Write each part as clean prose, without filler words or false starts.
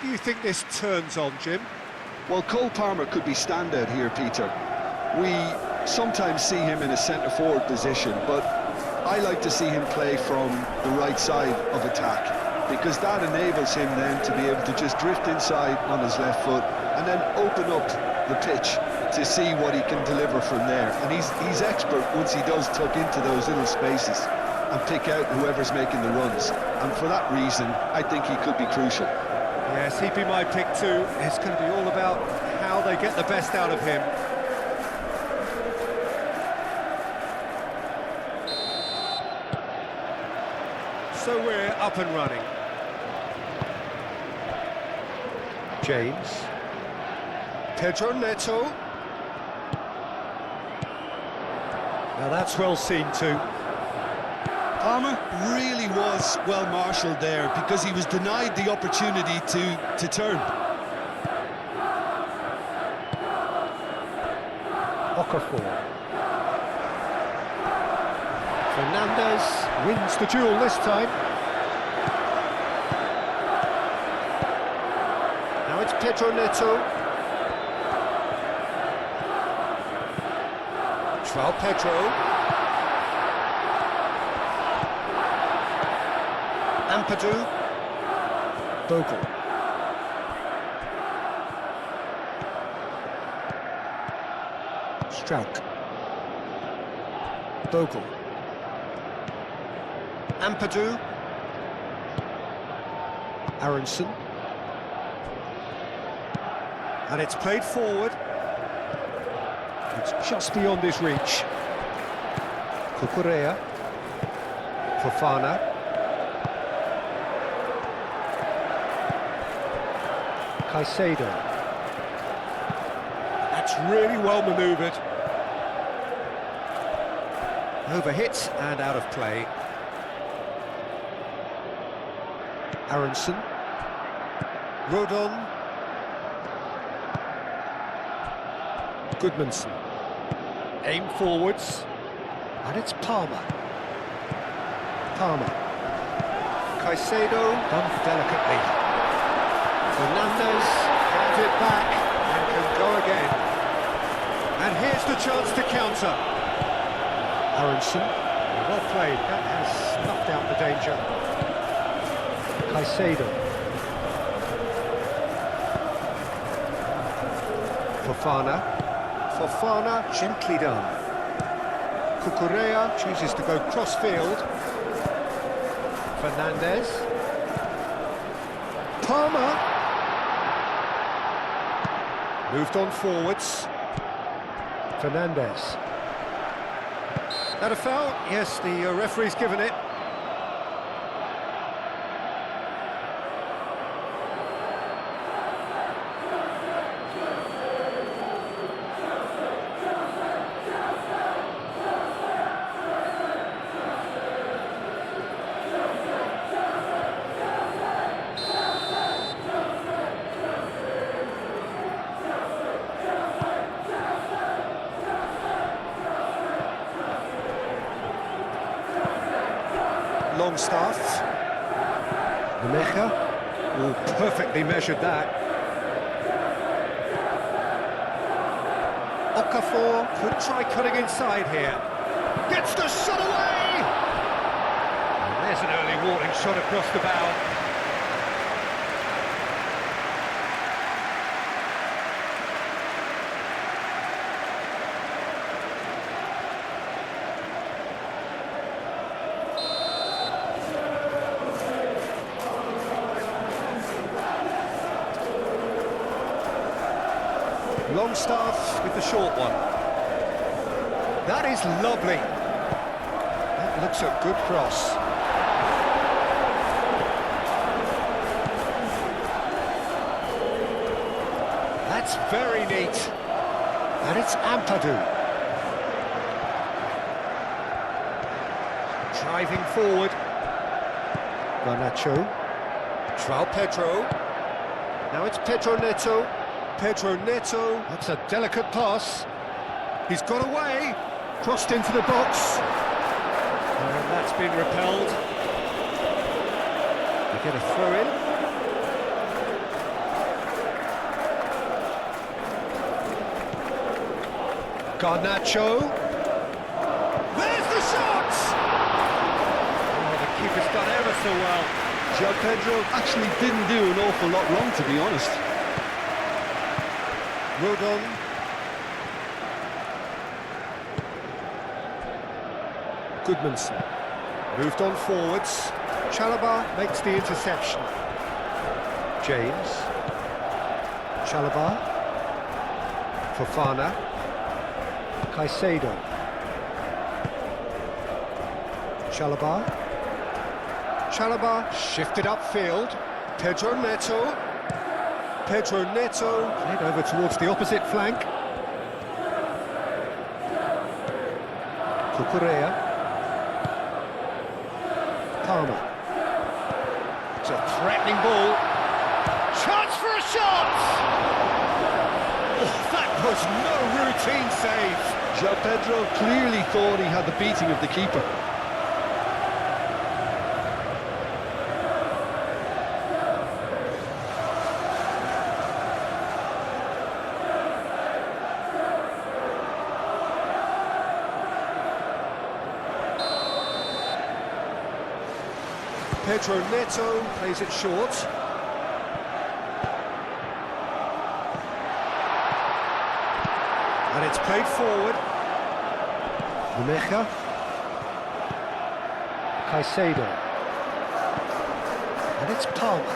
do you think this turns on, Jim? Well, Cole Palmer could be standout here, Peter. We sometimes see him in a centre-forward position, but I like to see him play from the right side of attack, because that enables him then to be able to just drift inside on his left foot and then open up the pitch to see what he can deliver from there. And he's expert once he does tuck into those little spaces and pick out whoever's making the runs. And for that reason, I think he could be crucial. Yes, he'd be my pick too. It's going to be all about how they get the best out of him. So we're up and running. James. Pedro Neto. Now that's well seen too. Palmer really was well marshalled there because he was denied the opportunity to turn. Okafor. Fernandez wins the duel this time. Now it's Pedro Neto. João Pedro. Ampadu. Bogle. Struijk. Bogle. Ampadu. Aronson. And it's played forward. It's just beyond his reach. Cucurella. Fofana. Caicedo. That's really well manoeuvred. Overhit and out of play. Aronson. Rodon. Goodmanson. Aim forwards. And it's Palmer. Palmer. Caicedo done delicately. Fernandez hands it back and can go again. And here's the chance to counter. Aronson, well played, that has snuffed out the danger. Caicedo. Fofana. Fofana, gently done. Cucurella chooses to go cross-field. Fernandez. Palmer. Moved on forwards. Fernandez. That a foul? Yes, the referee's given it. Longstaff. Nemecha. Oh, perfectly measured that. Okafor could try cutting inside here. Gets the shot away! And there's an early warning shot across the bow. Longstaff with the short one. That is lovely. That looks a good cross. That's very neat. And it's Ampadu. Driving forward. Garnacho. João Pedro. Now it's Pedro Neto. Pedro Neto, that's a delicate pass. He's got away, crossed into the box. And that's been repelled. They get a throw in. Garnacho. There's the shot! Oh, the keeper's done ever so well. João Pedro actually didn't do an awful lot wrong, to be honest. Rodon. Goodmanson. Moved on forwards. Chalobah makes the interception. James. Chalobah. Fofana. Caicedo. Chalobah. Chalobah shifted upfield. Pedro Neto. Pedro Neto played over towards the opposite flank. Cucurella. Palmer. It's a threatening ball. Chance for a shot! Oh, that was no routine save. João Pedro clearly thought he had the beating of the keeper. Pedro Neto plays it short. And it's played forward. Nemecha. Caicedo. And it's Palmer.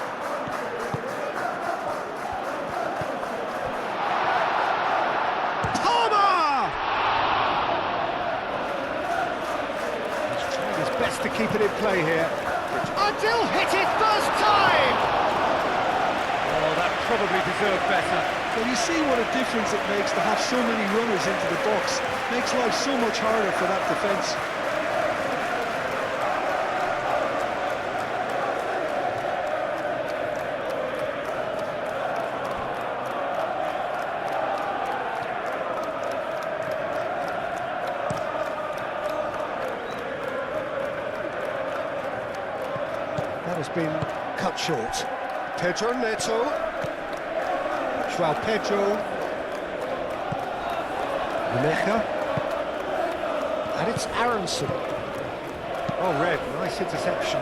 Palmer! He's trying his best to keep it in play here. Until hit it first time! Oh, that probably deserved better. Well, you see what a difference it makes to have so many runners into the box. Makes life so much harder for that defence. That has been cut short. Pedro Neto. João Pedro. Nemecha. And it's Aronson. Oh, red, nice interception.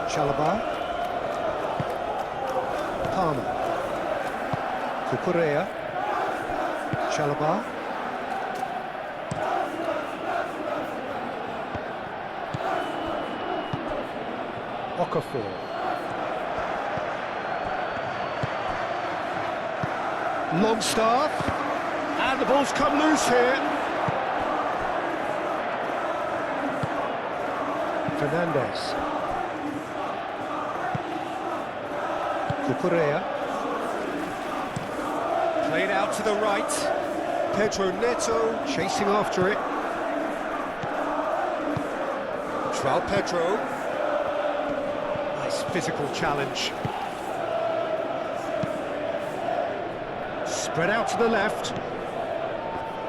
Chalobah. Palmer. Cucurella. Chalobah. Okafor. Longstaff. And the ball's come loose here. Fernandez. Cucurella. Played out to the right. Pedro Neto chasing after it. João Pedro. Nice physical challenge. Spread out to the left.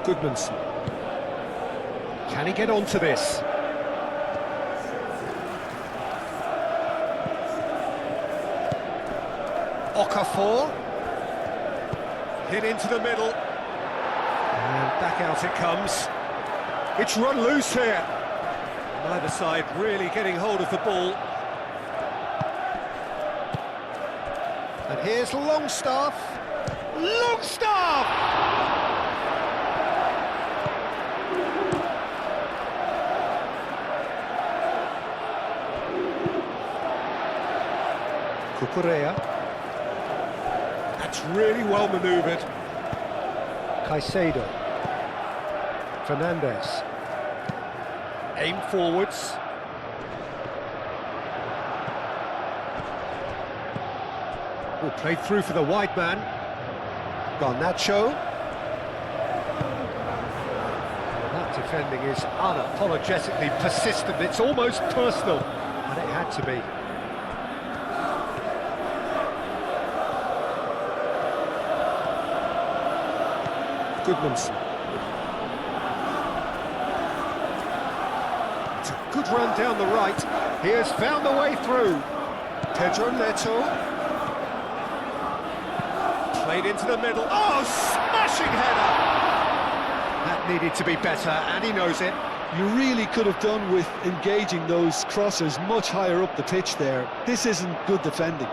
Goodmanson. Can he get onto this? Okafor. Hit into the middle. And back out it comes. It's run loose here. Neither side really getting hold of the ball. And here's Longstaff. Longstaff! Cucurella. That's really well manoeuvred. Caicedo. Fernandez. Aim forwards. Oh, played through for the wide man. Garnacho. That defending is unapologetically persistent. It's almost personal, and it had to be. Goodmanson. It's a good run down the right. He has found the way through. Pedro Neto. Played into the middle. Oh, smashing header! That needed to be better, and he knows it. You really could have done with engaging those crossers much higher up the pitch there. This isn't good defending.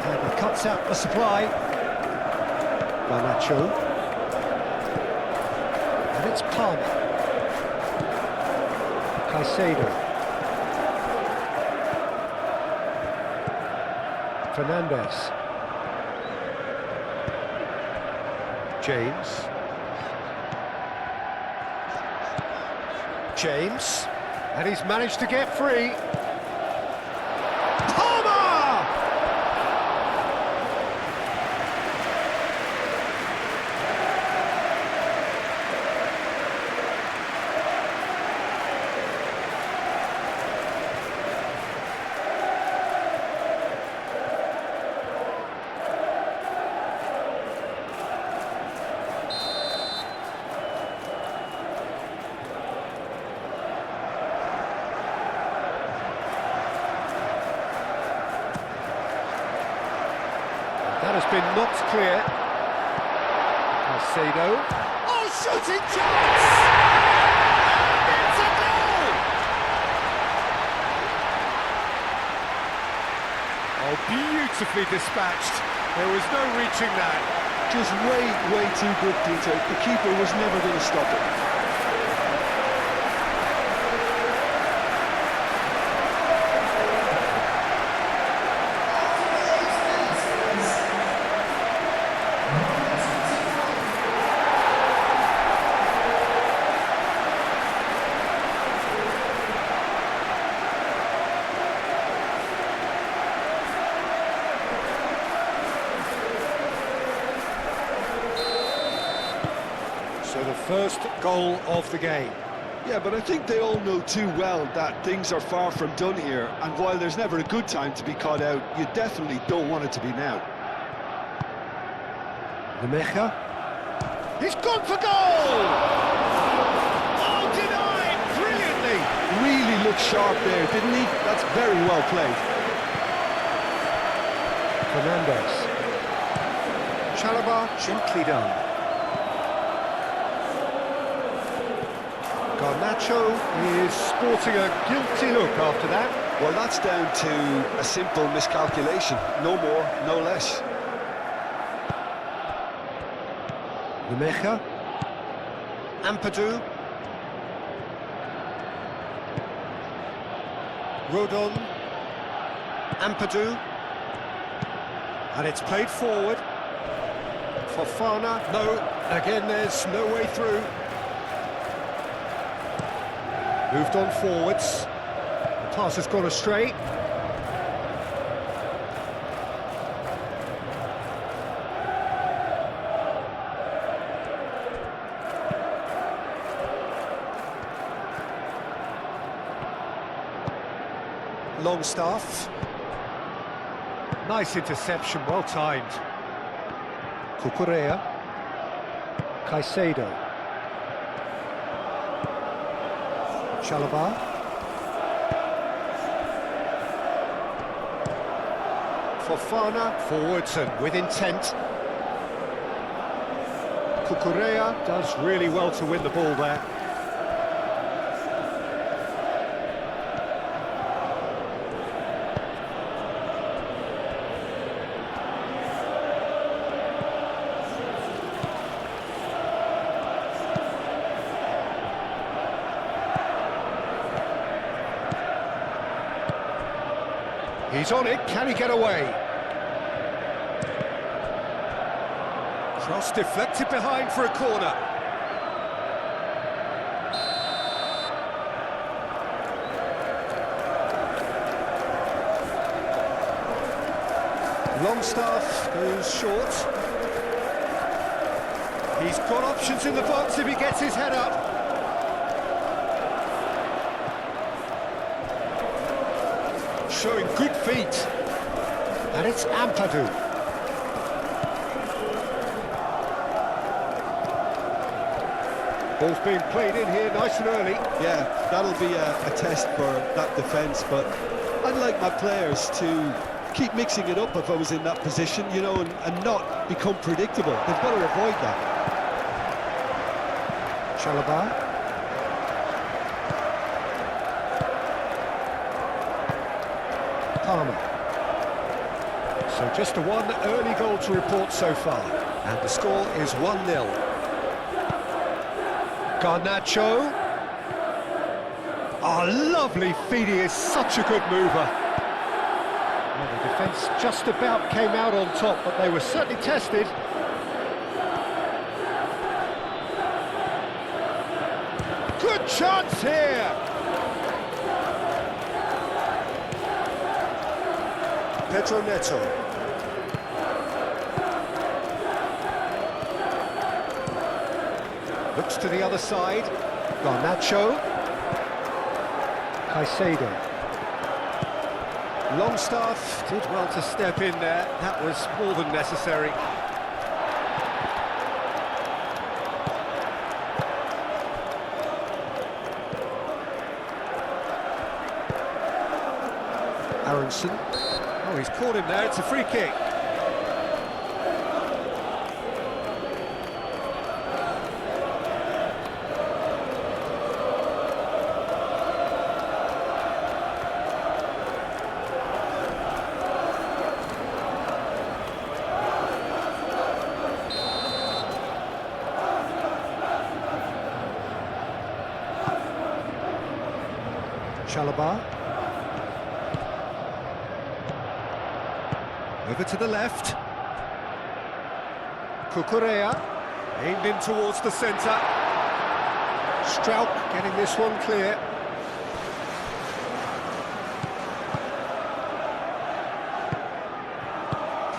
And he cuts out the supply. Garnacho. And it's Palmer. Caicedo. Fernandez. James. James. And he's managed to get free. Palmer! That has been knocked clear. Caicedo. Oh, shooting chance! And it's a goal! Oh, beautifully dispatched. There was no reaching that. Just way too good, Peter. The keeper was never going to stop it. So the first goal of the game. Yeah, but I think they all know too well that things are far from done here, and while there's never a good time to be caught out, you definitely don't want it to be now. Lemecha. He's gone for goal! Oh, denied brilliantly! Really looked sharp there, didn't he? That's very well played. Fernandez. Chalobah, gently done. Garnacho is sporting a guilty look after that. Well, that's down to a simple miscalculation. No more, no less. Lemecha. Ampadu. Rodon. Ampadu. And it's played forward. Fofana. No, again there's no way through. Moved on forwards. The pass has gone astray. Longstaff. Nice interception, well timed. Cucurella. Caicedo. Chalobah. Fofana, forwards and with intent. Cucurella does really well to win the ball there. He's on it, can he get away? Cross deflected behind for a corner. Longstaff goes short. He's got options in the box if he gets his head up. Showing good feet. And it's Ampadu. Ball's being played in here nice and early. Yeah, that'll be a test for that defence, but I'd like my players to keep mixing it up if I was in that position, you know, and not become predictable. They've got to avoid that. Chalobah. Palmer. So just a one early goal to report so far. And the score is 1-0. Garnacho. Oh, lovely feed, he is such a good mover. Well, the defence just about came out on top, but they were certainly tested. Good chance here! Pedro Neto. Looks to the other side. Garnacho. Caicedo. Longstaff did well to step in there. That was more than necessary. Aronson. Oh, he's caught him there. It's a free kick. Chalobah. Over to the left. Cucurella. Aimed in towards the centre. Strauch getting this one clear.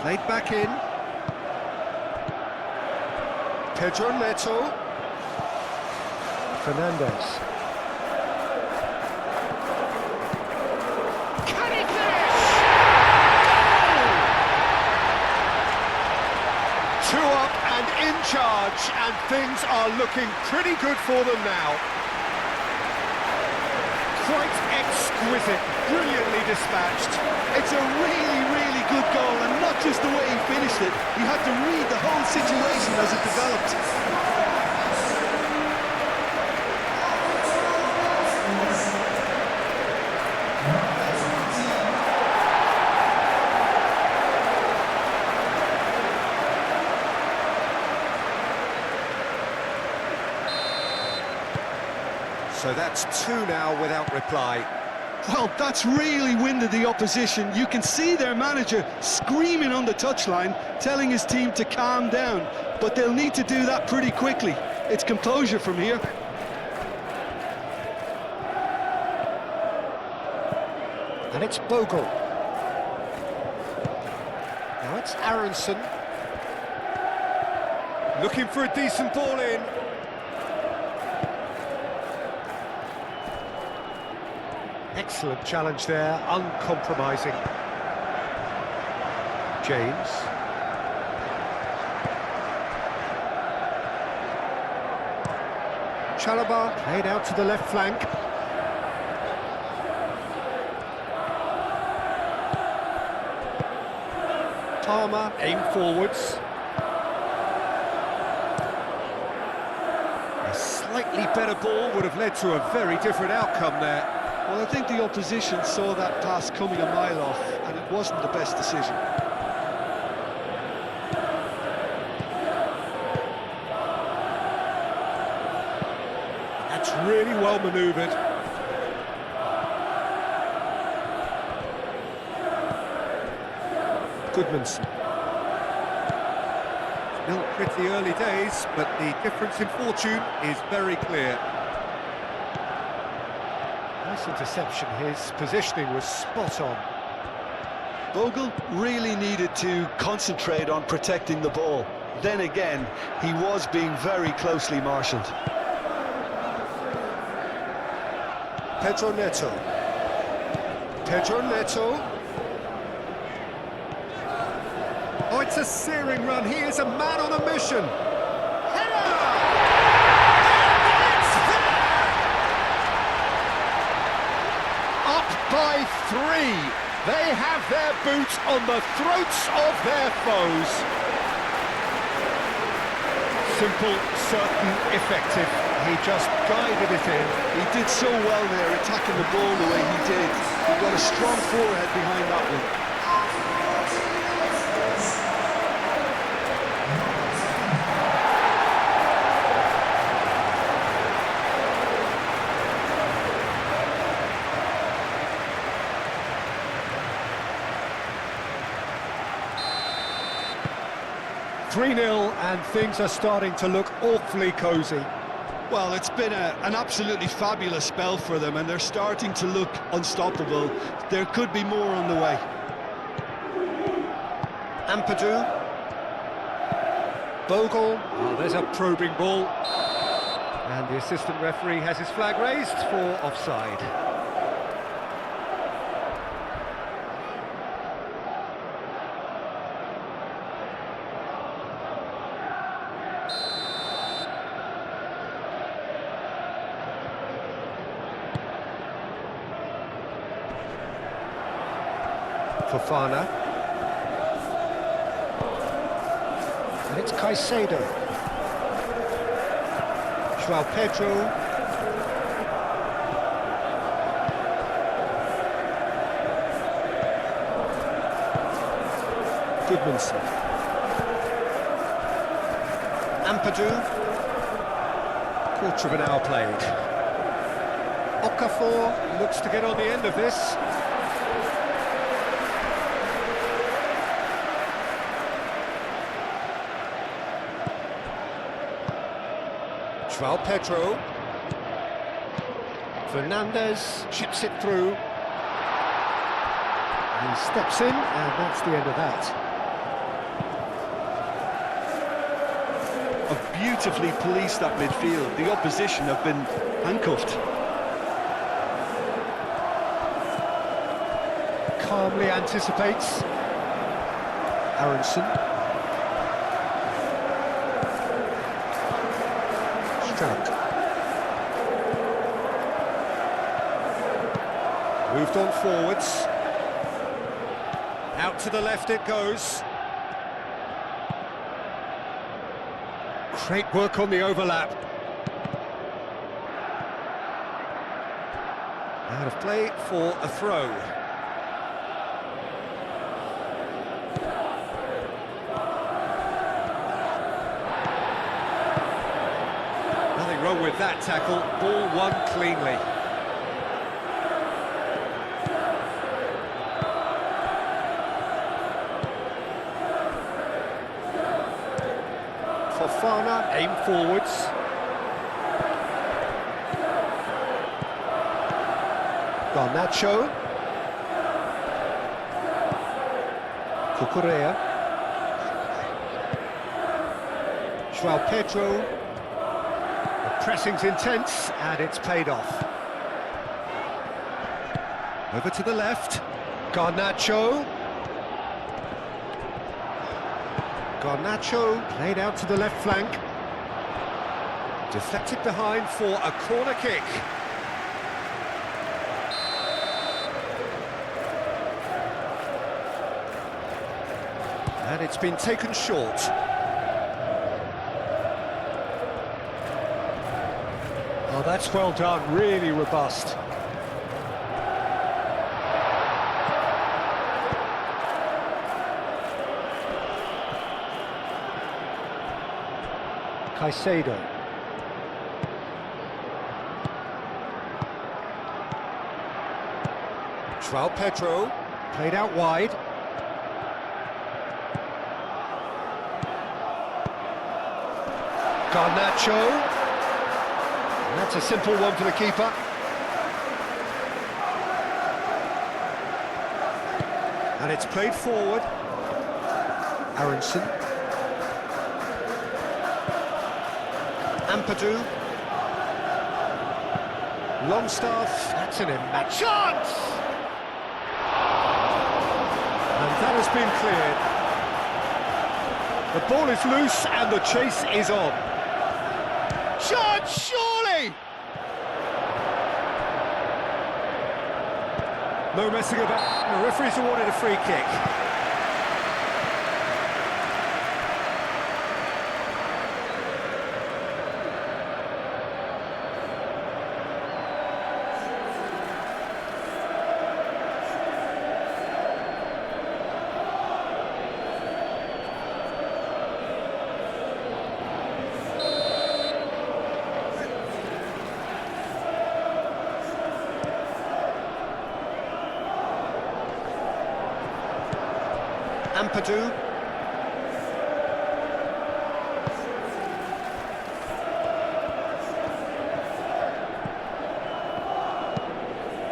Played back in. Pedro Neto. Fernandez. Two up and in charge, and things are looking pretty good for them now. Quite exquisite, brilliantly dispatched. It's a really, really good goal, and not just the way he finished it. He had to read the whole situation as it developed. So that's two now without reply. Well, that's really winded the opposition. You can see their manager screaming on the touchline, telling his team to calm down. But they'll need to do that pretty quickly. It's composure from here. And it's Bogle. Now it's Aronson. Looking for a decent ball in. Excellent challenge there, uncompromising. James. Chalobah played out to the left flank. Palmer aimed forwards. A slightly better ball would have led to a very different outcome there. Well, I think the opposition saw that pass coming a mile off, and it wasn't the best decision. That's really well manoeuvred. Goodmanson. Still pretty early days, but the difference in fortune is very clear. Nice interception, his positioning was spot on. Bogle really needed to concentrate on protecting the ball. Then again, he was being very closely marshalled. Pedro Neto. Pedro Neto. That's a searing run. He is a man on a mission. Header! It's there! Up by 3. They have their boots on the throats of their foes. Simple, certain, effective. He just guided it in. He did so well there, attacking the ball the way he did. He got a strong forehead behind that one. 3-0 and things are starting to look awfully cosy. Well, it's been an absolutely fabulous spell for them, and they're starting to look unstoppable. There could be more on the way. Ampadu. Bogle. Oh, there's a probing ball. And the assistant referee has his flag raised for offside. Fofana. And it's Caicedo. João Pedro. Goodmanson. Ampadu. Quarter of an hour played. Okafor looks to get on the end of this. João Pedro. Fernandez chips it through. He steps in, and that's the end of that. Have beautifully policed that midfield. The opposition have been handcuffed. Calmly anticipates. Aronson. Moved on forwards. Out to the left it goes. Great work on the overlap. Out of play for a throw. Nothing wrong with that tackle. Ball won cleanly. Fofana, aim forwards. Garnacho. Cucurella. João Pedro. The pressing's intense and it's paid off. Over to the left. Garnacho. Garnacho played out to the left flank. Deflected behind for a corner kick. And it's been taken short. Oh, that's well done, really robust. Caicedo. João Pedro, played out wide. Garnacho. And that's a simple one for the keeper. And it's played forward. Aronson. Ampadu. Longstaff, that's an immense chance! And that has been cleared. The ball is loose and the chase is on. Shot, surely! No messing about. The referee's awarded a free kick. Ampadu.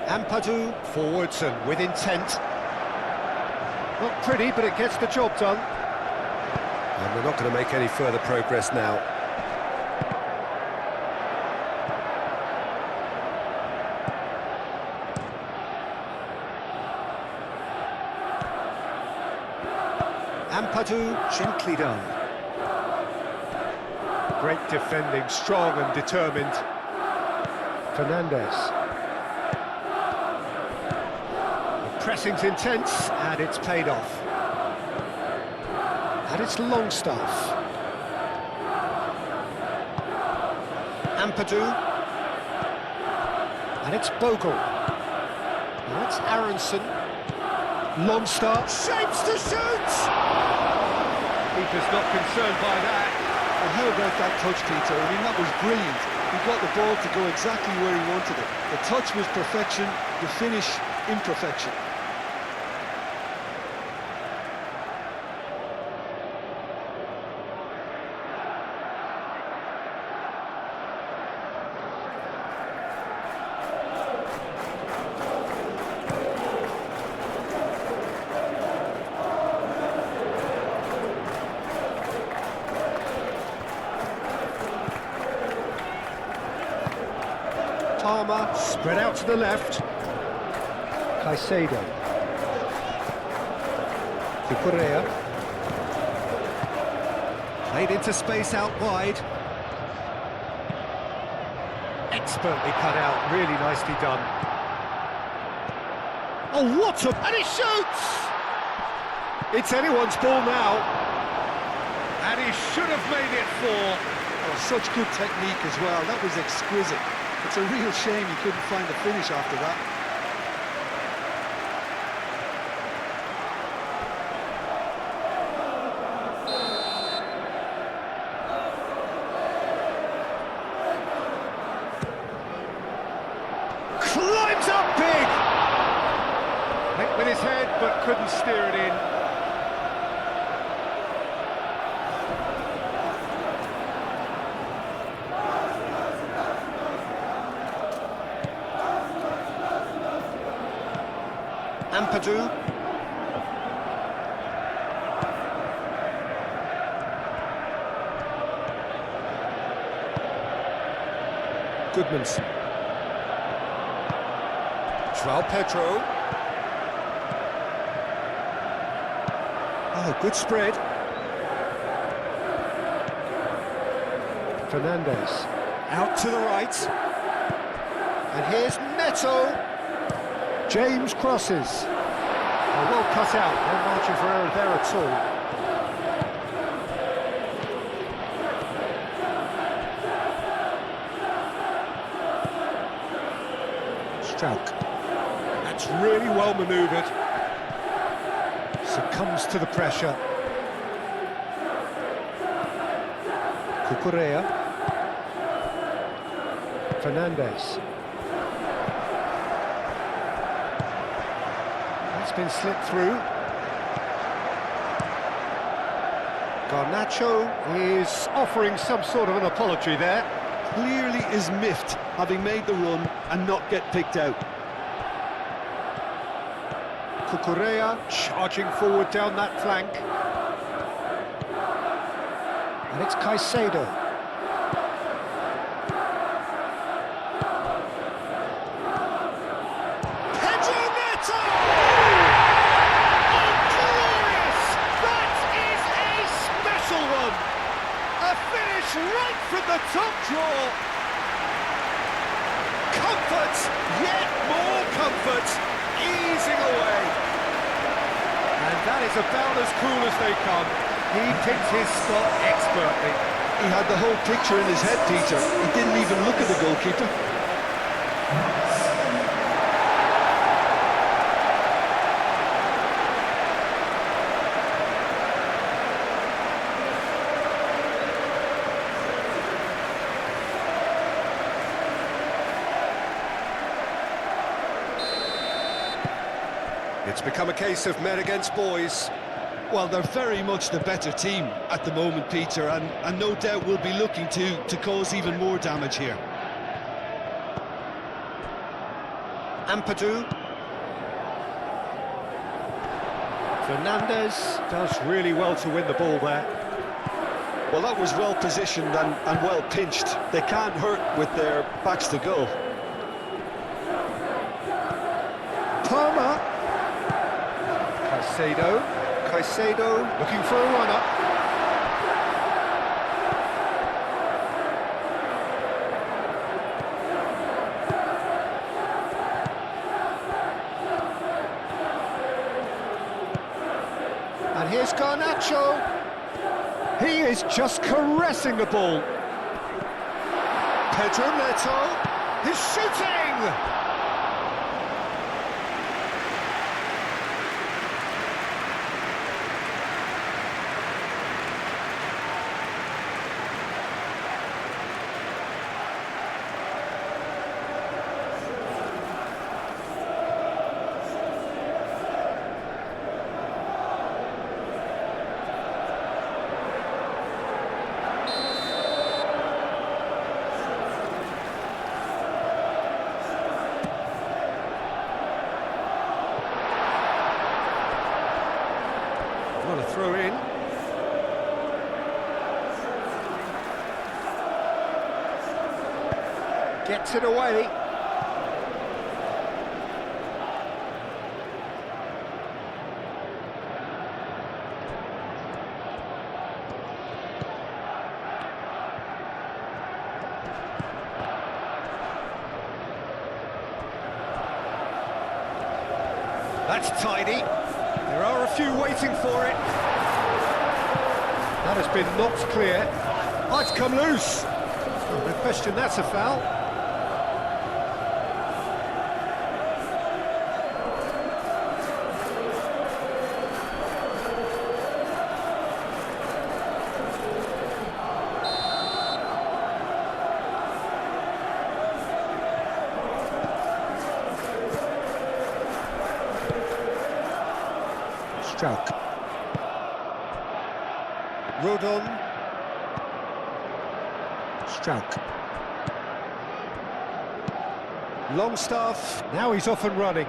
Ampadu forwards and with intent. Not pretty, but it gets the job done. And they're not going to make any further progress now. Ampadu, gently done. Great defending, strong and determined. Fernandez. The pressing's intense, and it's paid off. And it's Longstaff. Ampadu. And it's Bogle. And that's Aronson. Longstaff shapes to shoot! Keeper's not concerned by that. Well, how about that touch, Peter? I mean, that was brilliant. He got the ball to go exactly where he wanted it. The touch was perfection, the finish imperfection. Palmer, spread out to the left. Caicedo. Cucurella. Played into space out wide. Expertly cut out, really nicely done. Oh, what a... and he shoots! It's anyone's ball now. And he should have made it four. Oh, such good technique as well. That was exquisite. It's a real shame he couldn't find the finish after that. Climbs up big! Hit with his head, but couldn't steer it in. Ampadu. Goodmanson. João Pedro. Oh, good spread. Fernandez. Out to the right. And here's Neto. James crosses. Oh, well cut out, no margin for error there at all. Strauch. That's really well manoeuvred. Succumbs to the pressure. Cucurella. Fernandez. It's been slipped through. Garnacho is offering some sort of an apology there. Clearly is miffed, having made the run and not get picked out. Cucurella charging forward down that flank. And it's Caicedo. That is about as cool as they come. He picked his spot expertly. He had the whole picture in his head, Peter. He didn't even look at the goalkeeper. It's become a case of men against boys. Well, they're very much the better team at the moment, Peter, and no doubt will be looking to cause even more damage here. Ampadu. Fernandez does really well to win the ball there. Well, that was well positioned and well pinched. They can't hurt with their backs to goal. Palmer. Caicedo looking for a run-up. And here's Garnacho. He is just caressing the ball. Pedro Neto, he's shooting! What a throw in. Gets it away. That's tidy. There are a few waiting for it. That has been knocked clear. Oh, it's come loose. Oh, no question, that's a foul. Struck. Rodon. Struck. Longstaff. Now he's off and running.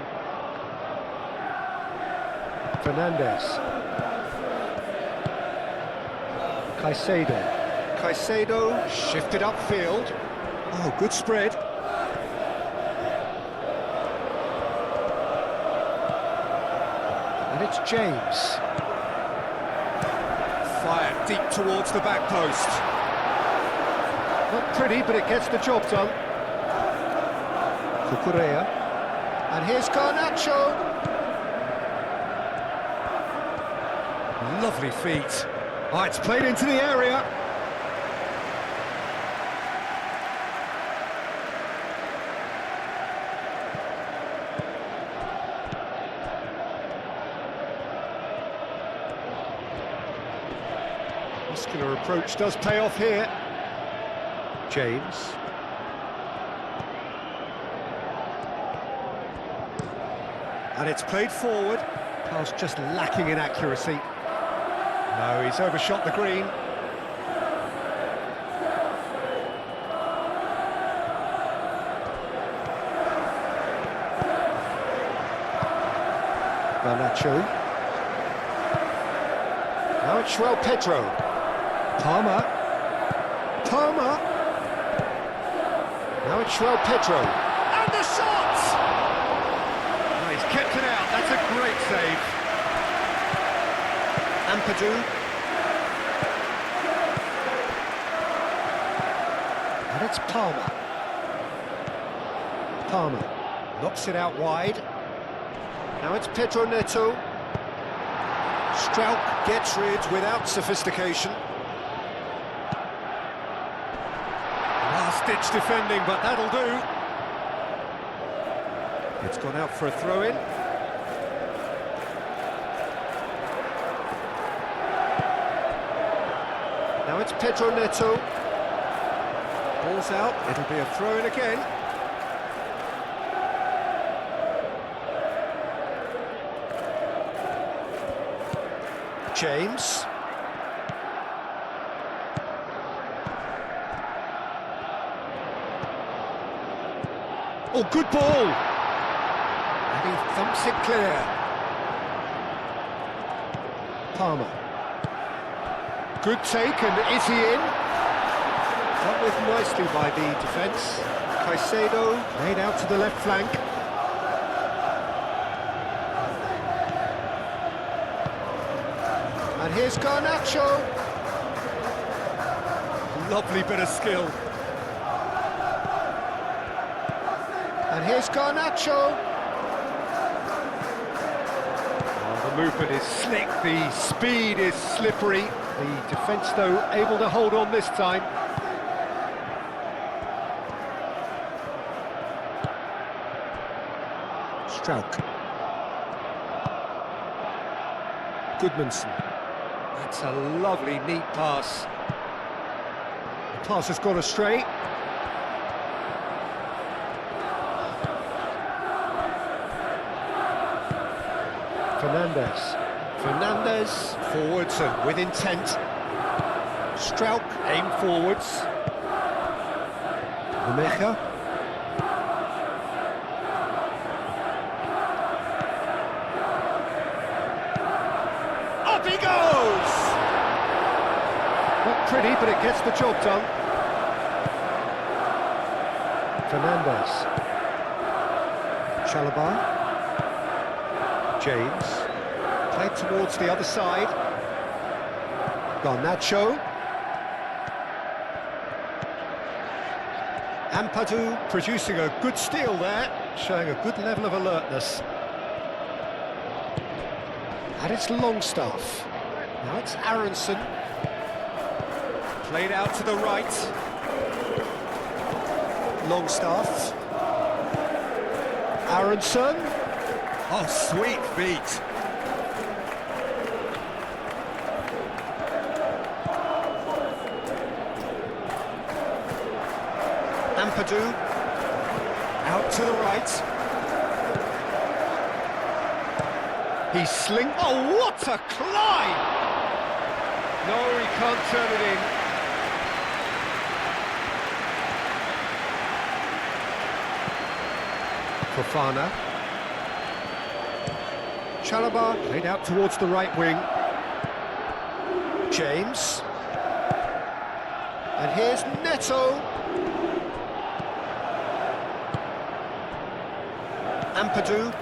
Fernandez. Caicedo shifted upfield. Oh, good spread. And it's James. Fired deep towards the back post. Not pretty, but it gets the job done. Cucurella. And here's Garnacho. Lovely feet. Oh, it's played into the area. Muscular approach does pay off here. James. And it's played forward. Pass just lacking in accuracy. No, he's overshot the green. Garnacho. Now it's Pedro. Palmer. Now it's Pedro. And the shot! Oh, he's kept it out. That's a great save. Ampadu. And it's Palmer. Knocks it out wide. Now it's Pedro Neto. Strauch gets rid without sophistication. Last-ditch defending, but that'll do. It's gone out for a throw-in. Now it's Pedro Neto. Ball's out, it'll be a throw-in again. James. Oh, good ball! And he thumps it clear. Palmer. Good take, and is he in? Dealt with nicely by the defence. Caicedo laid out to the left flank. And here's Garnacho. Lovely bit of skill. And here's Garnacho. Oh, the movement is slick, the speed is slippery. The defence, though, able to hold on this time. Strauch. Goodmanson. That's a lovely, neat pass. The pass has gone astray. Fernandez, forwards and with intent. Strauch, aim forwards. Lemecha. Up he goes! Not pretty, but it gets the job done. Fernandez. Chalobah. James, played towards the other side. Garnacho. Ampadu producing a good steal there, showing a good level of alertness. And it's Longstaff. Now it's Aronson. Played out to the right. Longstaff. Aronson. Oh, sweet feet. Ampadu. Out to the right. He sling. Oh, what a climb! No, he can't turn it in. Fofana. Chalobah played out towards the right wing. James. And here's Neto. Ampadu.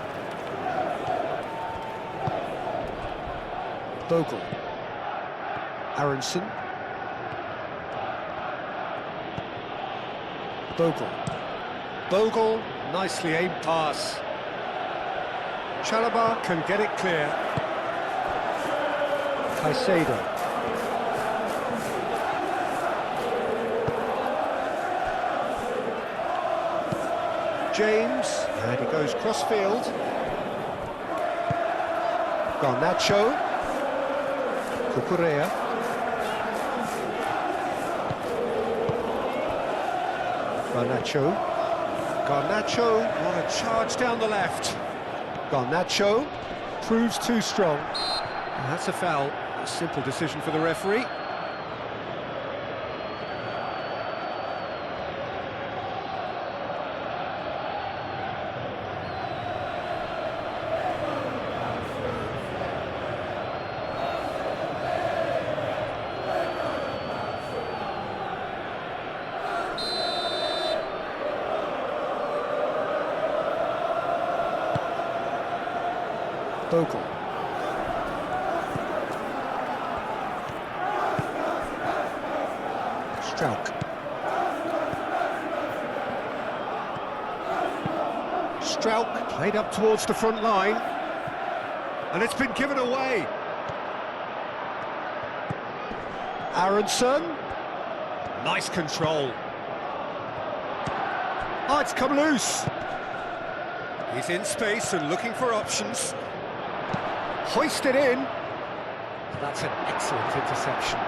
Bogle. Aronson. Bogle, nicely aimed pass. Chalobah can get it clear. Caicedo. James, and he goes cross-field. Garnacho. Cucurella. Garnacho, what a charge down the left. Garnacho proves too strong. And that's a foul. A simple decision for the referee. Bogle. Strauch played up towards the front line, and it's been given away. Aronson. Nice control. Oh, it's come loose. He's in space and looking for options. Hoisted in. That's an excellent interception.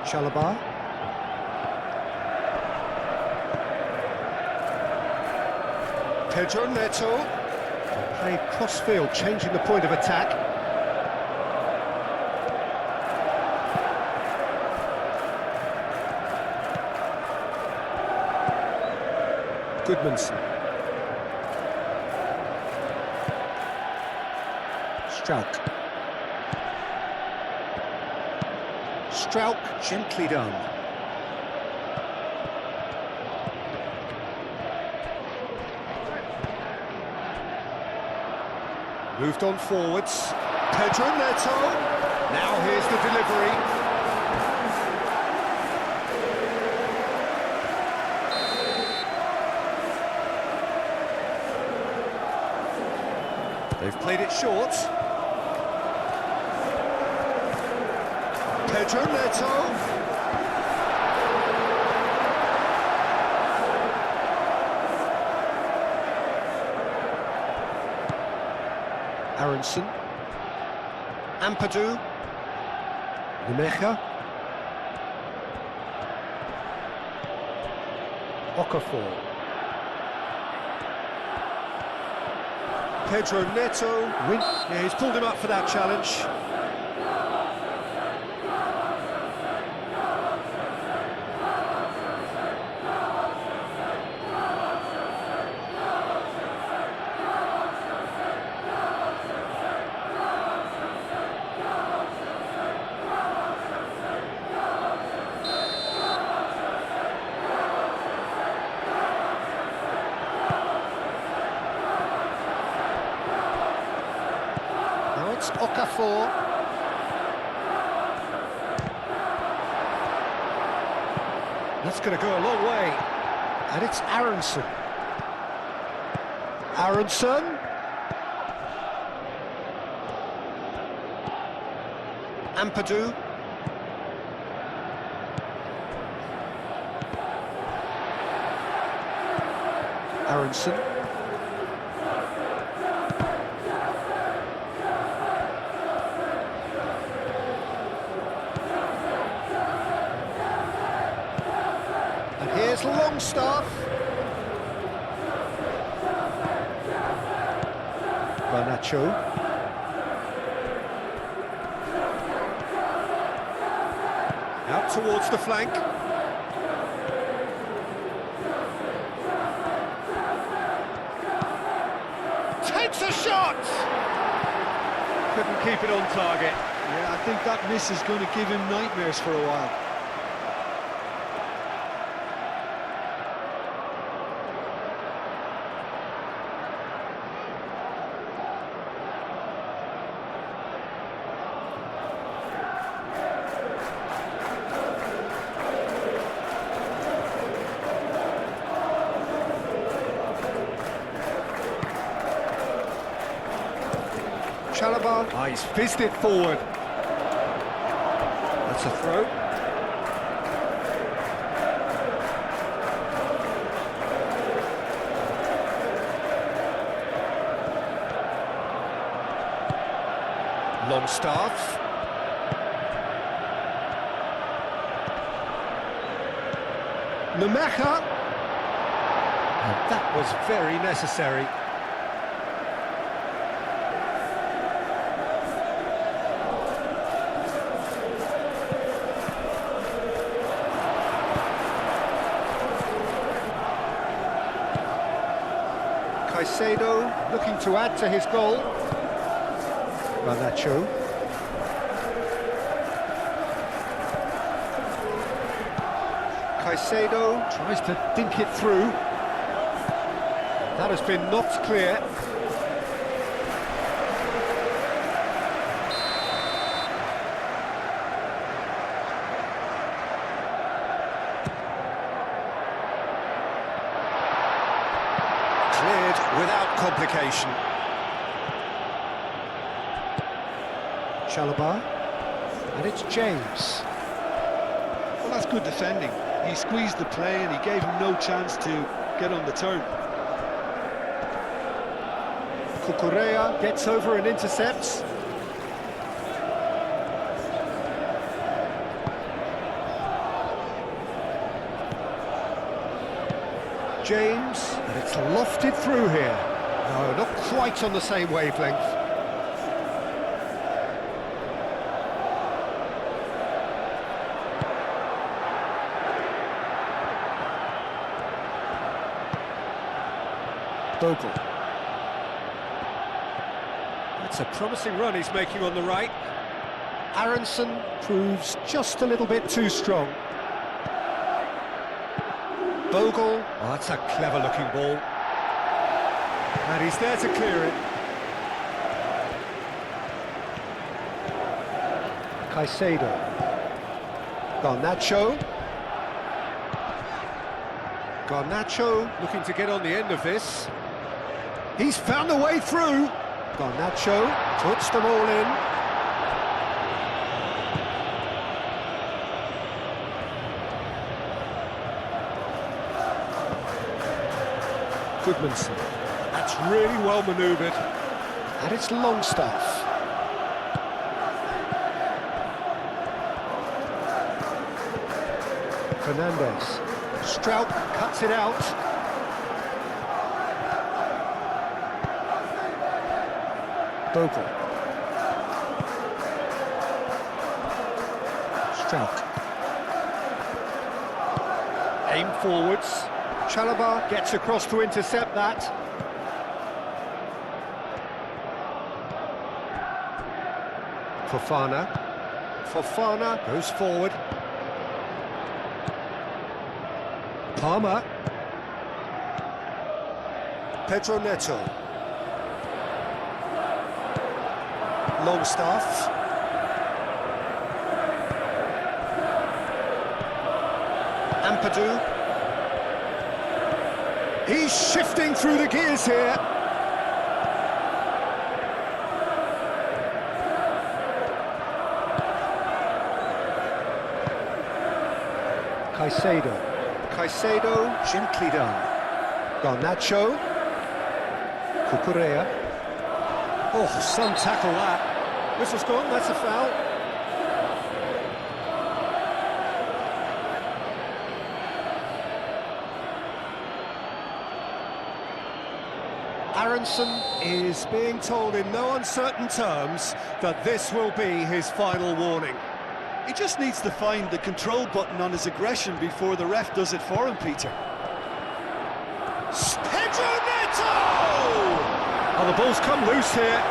Chalobah. Pedro Neto. Played cross-field, changing the point of attack. Goodmanson. Strauch. Strauch, gently done. Moved on forwards. Pedro Neto. Now here's the delivery. They've played it short. Pedro Neto. Aronson. Ampadu. Nemecha. Okafor. Pedro Neto. Yeah, he's pulled him up for that challenge. It's Okafor. That's going to go a long way. And it's Aronson. Aronson. Ampadu. Aronson. Here's Longstaff. Garnacho. Out towards the flank. Takes a shot! Couldn't keep it on target. Yeah, I think that miss is going to give him nightmares for a while. Chalobah. Oh, he's fizzed it forward. That's a throw. Longstaff. Nemecha. And that was very necessary. Caicedo looking to add to his goal. Garnacho. Caicedo tries to dink it through. That has been knocked clear. Cleared without complication. Chalobah. And it's James. Well, that's good defending. He squeezed the play and he gave him no chance to get on the turn. Cucurella gets over and intercepts. James, and it's lofted through here. No, not quite on the same wavelength. Bogle. That's a promising run he's making on the right. Aronson proves just a little bit too strong. Bogle, oh, that's a clever-looking ball. And he's there to clear it. Caicedo. Garnacho. Garnacho looking to get on the end of this. He's found a way through. Garnacho puts them all in. Goodmanson. That's really well manoeuvred. And it's Longstaff. Fernandez. Strout cuts it out. Bogle. Strout. Aim forwards. Chalobah gets across to intercept that. Fofana. Fofana goes forward. Palmer. Pedro Neto. Longstaff. Ampadu. He's shifting through the gears here. Caicedo. Caicedo, gently done. Garnacho. Cucurella. Oh, some tackle that. Whistle's gone, that's a foul. Aronson is being told in no uncertain terms that this will be his final warning. He just needs to find the control button on his aggression before the ref does it for him, Peter. Pedro Neto! Oh, the ball's come loose here.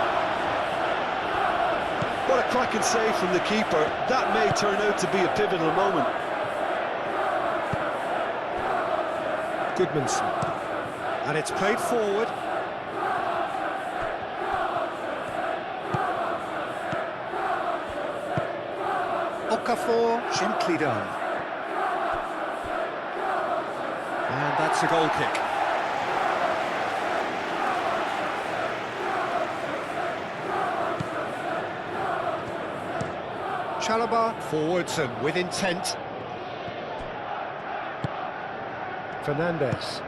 What a cracking save from the keeper. That may turn out to be a pivotal moment. Goodmanson. And it's played forward. Okafor, gently done. And that's a goal kick. Chalobah forwards and with intent. Fernandez.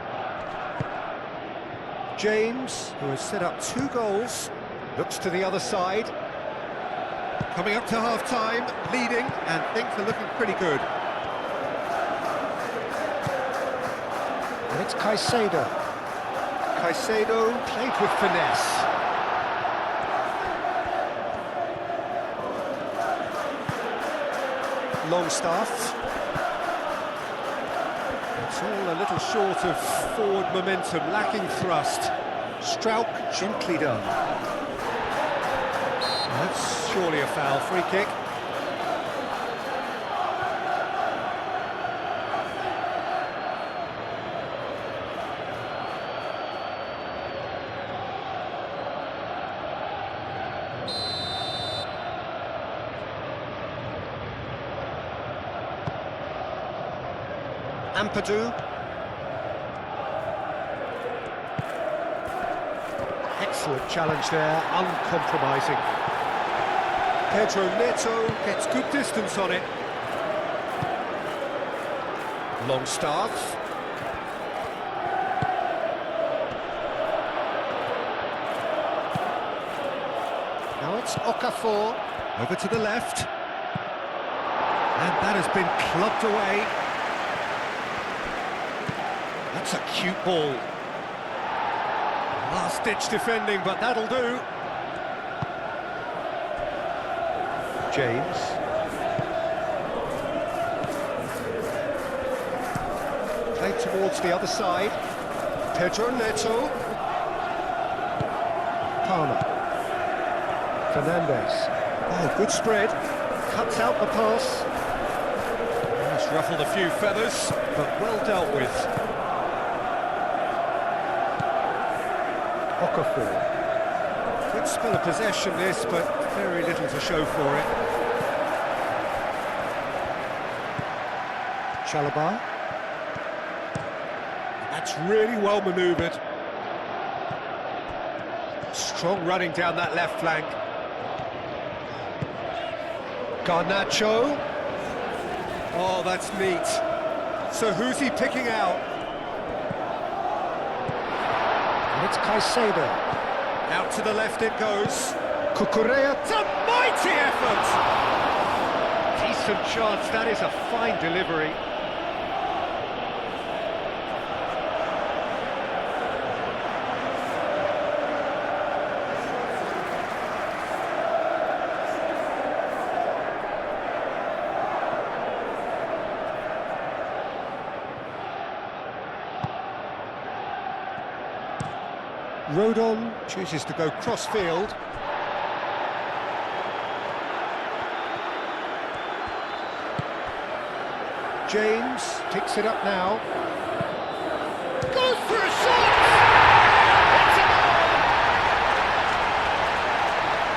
James, who has set up 2 goals, looks to the other side. Coming up to half-time, leading, and things are looking pretty good. And it's Caicedo. Caicedo played with finesse. Longstaff. It's all a little short of forward momentum, lacking thrust. Strout gently done. That's surely a foul, free kick. Ampadu. Excellent challenge there, uncompromising. Pedro Neto gets good distance on it. Longstaff. Now it's Okafor, over to the left. And that has been clubbed away. That's a cute ball. Last-ditch defending, but that'll do. James. Played towards the other side. Pedro Neto. Palmer. Fernandez. Oh, good spread. Cuts out the pass. That's ruffled a few feathers, but well dealt with. Okafor. Good spell of possession this, but very little to show for it. Chalobah. That's really well manoeuvred. Strong running down that left flank. Garnacho. Oh, that's neat. So who's he picking out? And it's Caicedo. Out to the left it goes. Cucurella. It's a mighty effort! Decent chance, that is a fine delivery. Rodon chooses to go cross-field. James picks it up now. Goes for a shot! It's a goal!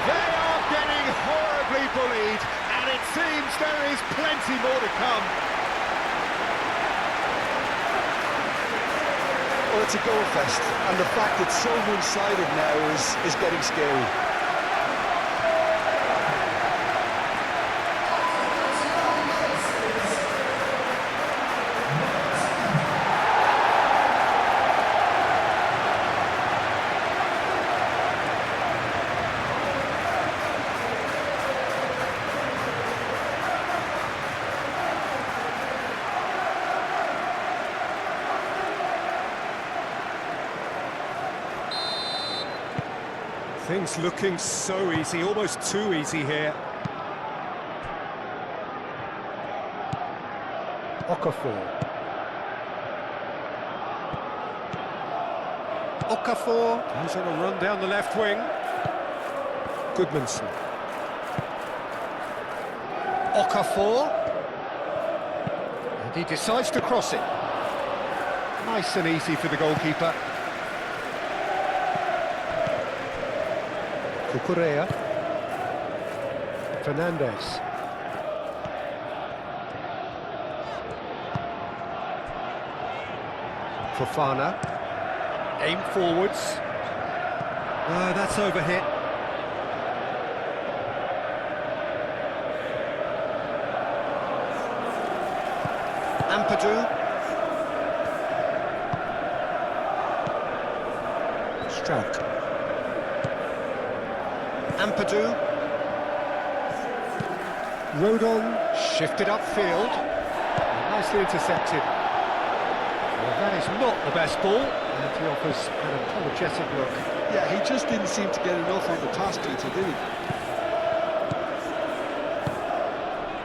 They are getting horribly bullied, and it seems there is plenty more to come. Well, it's a goal fest, and the fact it's so one-sided now is getting scary. Things looking so easy, almost too easy here. Okafor. Okafor goes on a run down the left wing. Goodmanson. Okafor. And he decides to cross it. Nice and easy for the goalkeeper. Cucurella. Fernandez. Fofana. Aim forwards. That's overhit. Ampadu. Struck. Ampadu. Rodon shifted upfield. Nicely intercepted. Well, that is not the best ball, and he offers an apologetic look. Yeah, he just didn't seem to get enough on the pass, Peter, did he?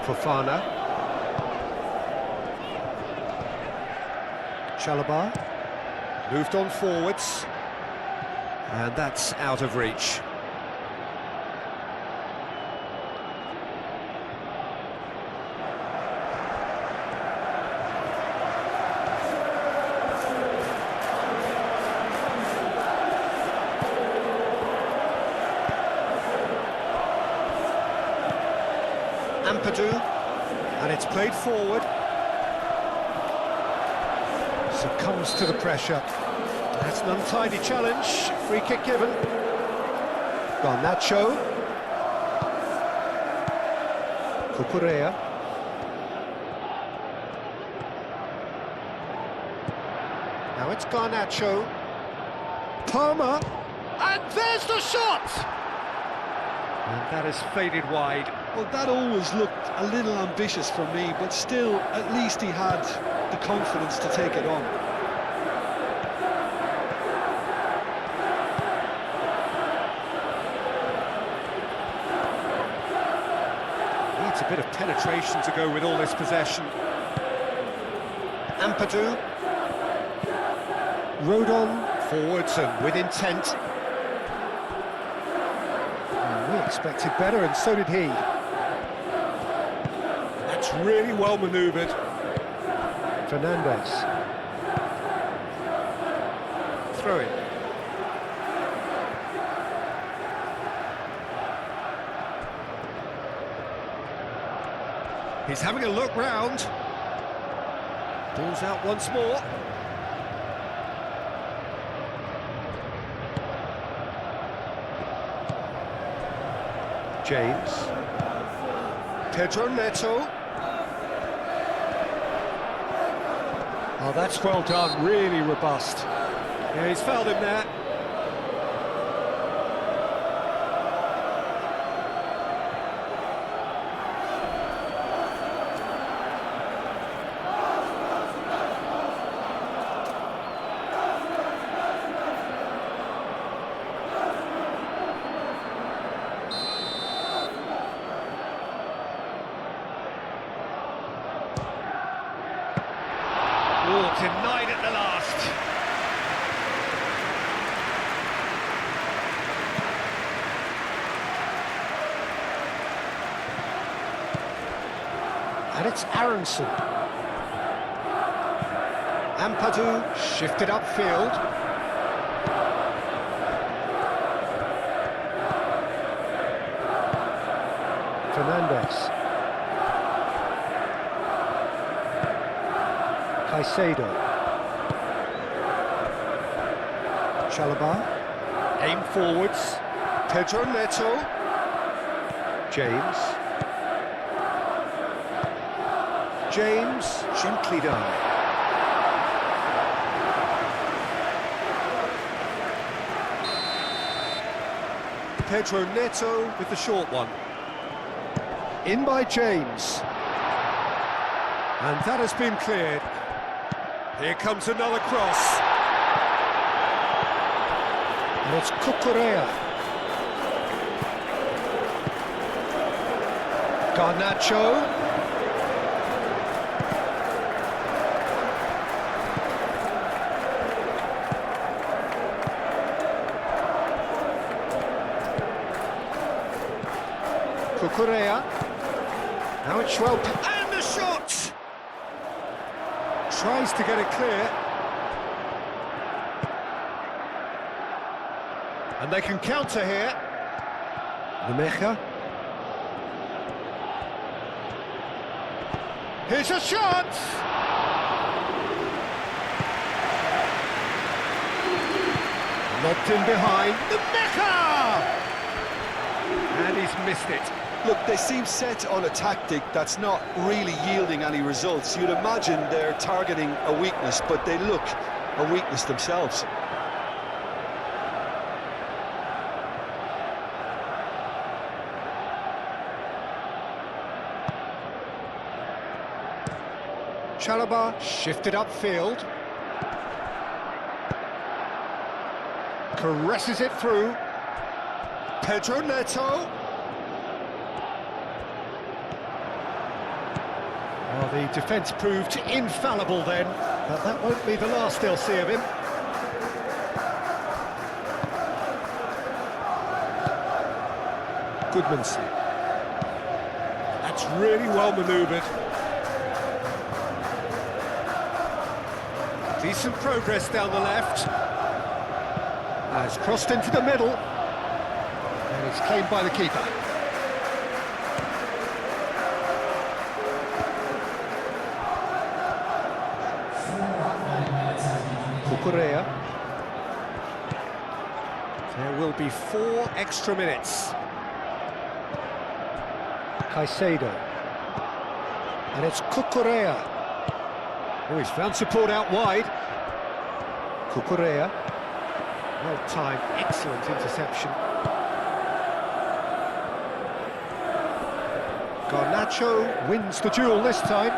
Fofana. Chalobah. Moved on forwards. And that's out of reach. Ampadu, and it's played forward. Succumbs to the pressure. That's an untidy challenge. Free kick given. Garnacho. Cucurella. Now it's Garnacho. Palmer. And there's the shot! And that has faded wide. Well, that always looked a little ambitious for me, but still, at least he had the confidence to take it on. Needs a bit of penetration to go with all this possession. Ampadu. Rodon forwards and with intent. We expected better, and so did he. That's really well manoeuvred. Fernandez. Throw it. He's having a look round. Ball's out once more. James. Pedro Neto. Oh, that's well done, really robust. Yeah, he's fouled him there. Oh, denied at the last. And it's Aronson. Ampadu shifted upfield. Fernandez. Caicedo. Chalobah. Aim forwards. Pedro Neto. James. James, gently done. Pedro Neto with the short one. In by James. And that has been cleared. Here comes another cross. And it's Cucurella. Garnacho. Cucurella. Now it's Schwab. And the shot! Tries to get it clear. And they can counter here. Nemecha. Here's a shot! Lobbed in behind. Nemecha! And he's missed it. Look, they seem set on a tactic that's not really yielding any results. You'd imagine they're targeting a weakness, but they look a weakness themselves. Chalobah shifted upfield. Caresses it through. Pedro Neto. Well, the defence proved infallible then, but that won't be the last they'll see of him. Goodmanson. That's really well manoeuvred. Decent progress down the left. Has crossed into the middle. And it's claimed by the keeper. Cucurella. There will be 4 extra minutes. Caicedo. And it's Cucurella. Oh, he's found support out wide. Cucurella. Well timed, excellent interception. Garnacho wins the duel this time.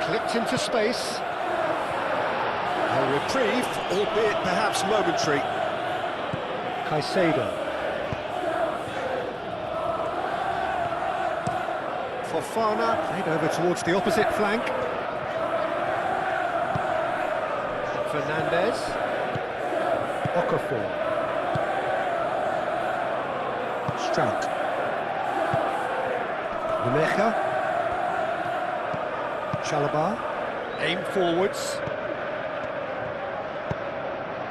Clipped into space. A reprieve, albeit perhaps momentary. Caicedo. Fofana played over towards the opposite flank. Fernandez. Okafor. Struck. Nemecha. Chalobah. Aim forwards.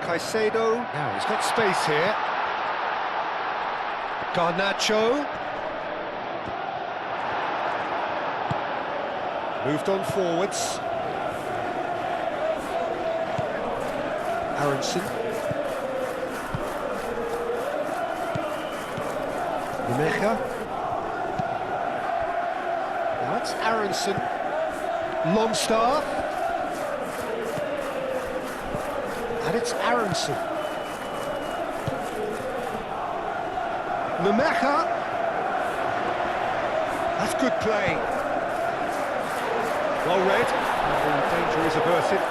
Caicedo. Now he's got space here. Garnacho. Moved on forwards. Aronson. Nemecha. Now it's Aronson. Longstaff. And it's Aronson. Nemecha. That's good play. Well read. And the danger is averted.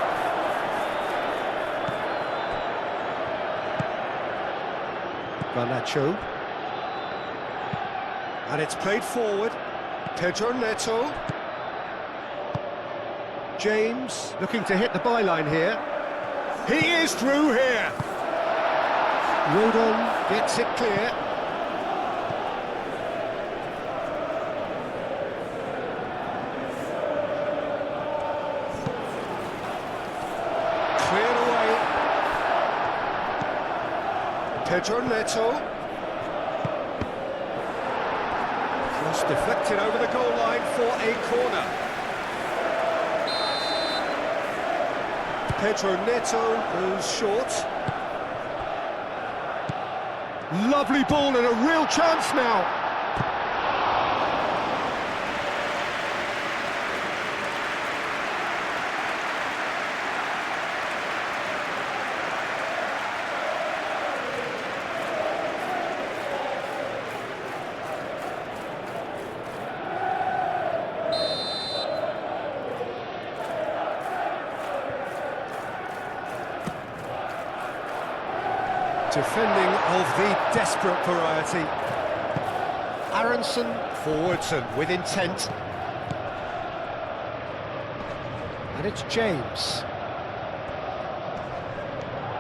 Garnacho. And it's played forward. Pedro Neto. James looking to hit the byline here. He is through here. Rodon gets it clear. Cleared away. Pedro Neto. Cross deflected over the goal line for a corner. Pedro Neto goes short. Lovely ball and a real chance now. Defending of the desperate variety. Aronson forwards and with intent. And it's James.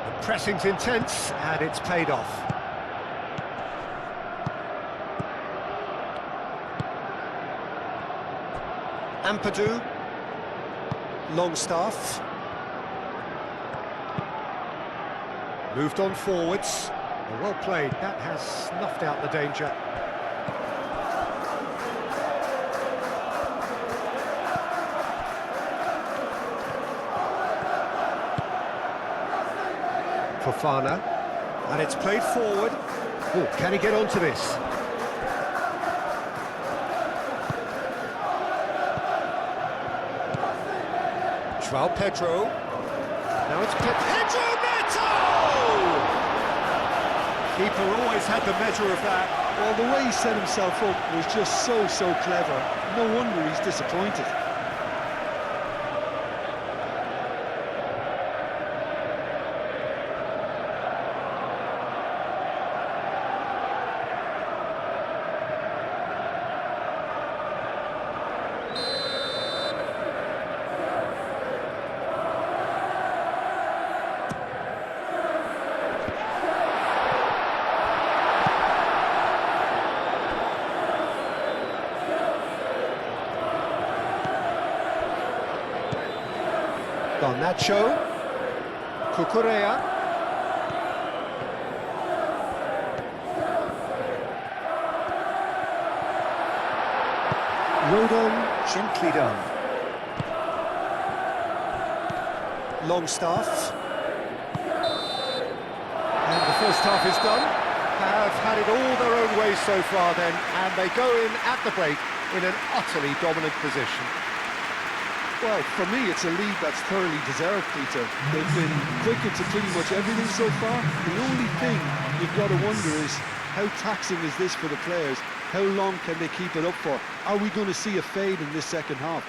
The pressing's intense and it's paid off. Ampadu. Longstaff. Moved on forwards. Well played. That has snuffed out the danger. Fofana. And it's played forward. Oh, can he get onto this? João Pedro. Now it's Pedro Neto! Keeper always had the measure of that. Well, the way he set himself up was just so clever. No wonder he's disappointed. Garnacho. Cucurella. Rodon, gently done. Longstaff. And the first half is done. Have had it all their own way so far then, and they go in at the break in an utterly dominant position. Well, for me, it's a lead that's thoroughly deserved, Peter. They've been quick into pretty much everything so far. The only thing you've got to wonder is, how taxing is this for the players? How long can they keep it up for? Are we going to see a fade in this second half?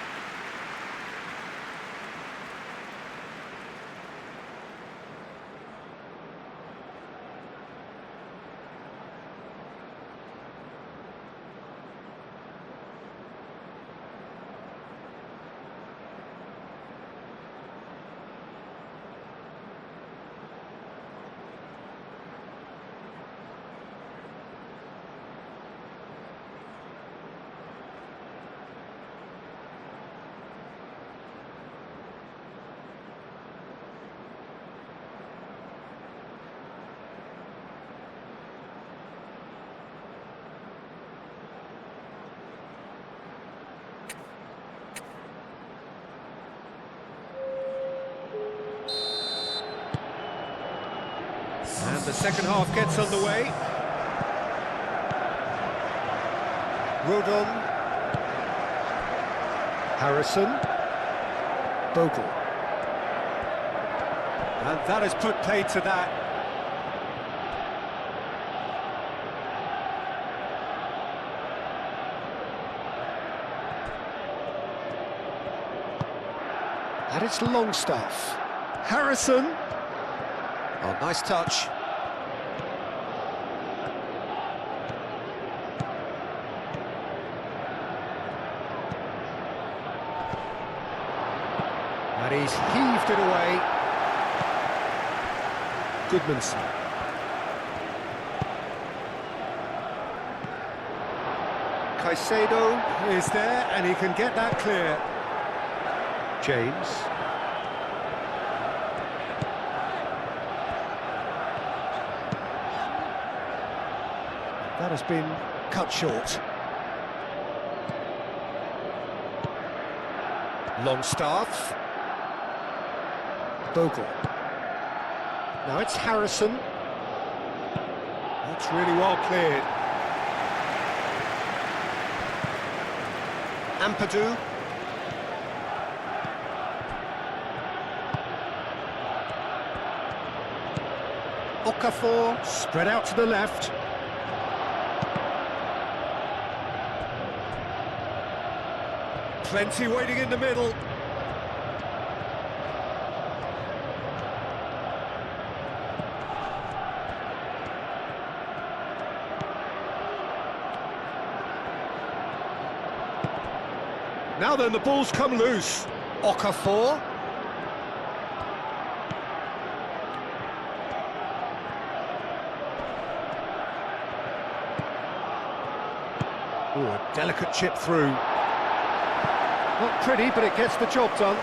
And the second half gets underway. Rodon. Harrison. Bogle. And that has put paid to that. And it's Longstaff. Harrison. Oh, nice touch. And he's heaved it away. Goodmanson. Caicedo is there, and he can get that clear. James. That has been cut short. Longstaff. Bogle. Now it's Harrison. That's really well cleared. Ampadu. Okafor, spread out to the left. Plenty waiting in the middle. Now then, the ball's come loose. Okafor. Ooh, a delicate chip through. Not pretty, but it gets the job done.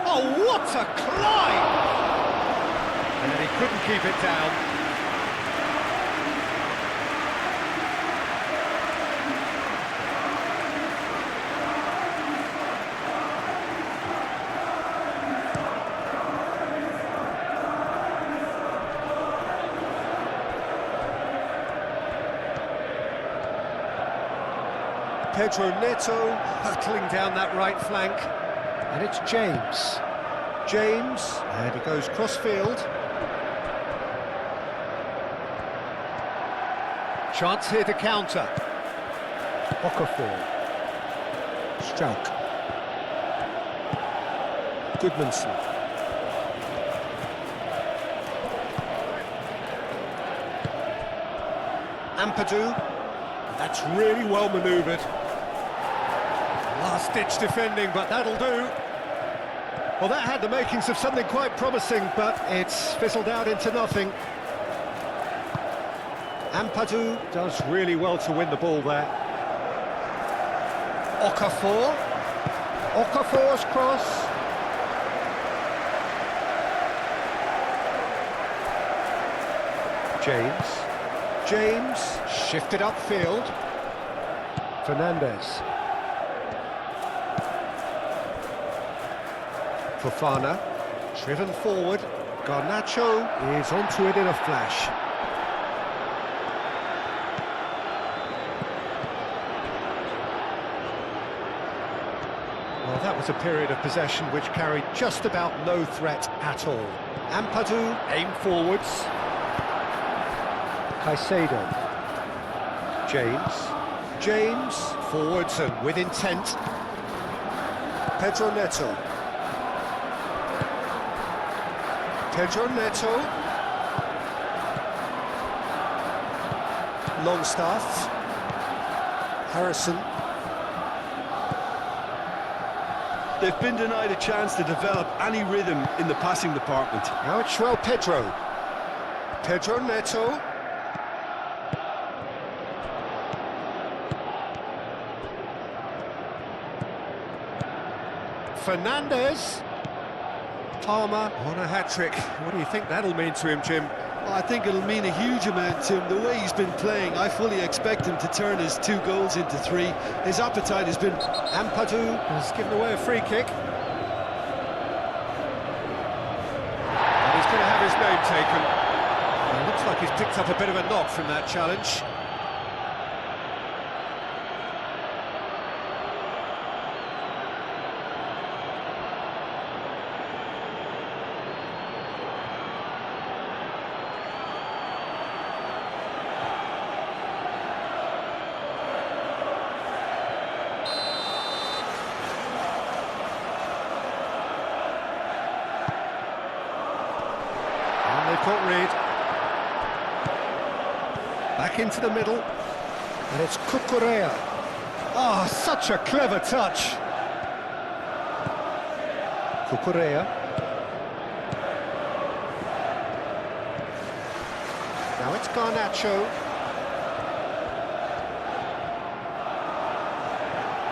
Oh, what a climb! And he couldn't keep it down. Pedro Neto hurtling down that right flank. And it's James. James, and he goes cross-field. Chance here to counter. Okafor. Struijk. Goodmanson. Ampadu. That's really well manoeuvred. Last-ditch defending, but that'll do. Well, that had the makings of something quite promising, but it's fizzled out into nothing. Ampadu does really well to win the ball there. Okafor. Okafor's cross. James shifted upfield. Fernandez. Fofana, driven forward, Garnacho is onto it in a flash. Well, that was a period of possession which carried just about no threat at all. Ampadu aimed forwards. Caicedo. James forwards and with intent. Pedro Neto. Longstaff. Harrison. They've been denied a chance to develop any rhythm in the passing department. Now it's Pedro Neto. Fernandez. Palmer on a hat-trick. What do you think that'll mean to him, Jim? Well, I think it'll mean a huge amount to him. The way he's been playing, I fully expect him to turn his 2 goals into 3. His appetite has been... Ampadu has given away a free kick. And he's going to have his name taken. Well, looks like he's picked up a bit of a knock from that challenge. They've caught Reed. Back into the middle. And it's Cucurella. Oh, such a clever touch. Cucurella. Now it's Garnacho.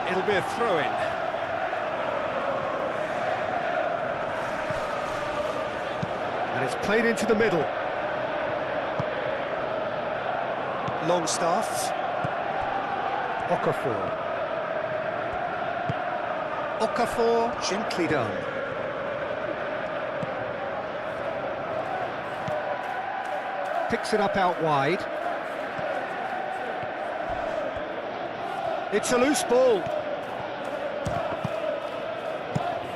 It'll be a throw-in. And it's played into the middle. Longstaff. Okafor, gently done. Picks it up out wide. It's a loose ball.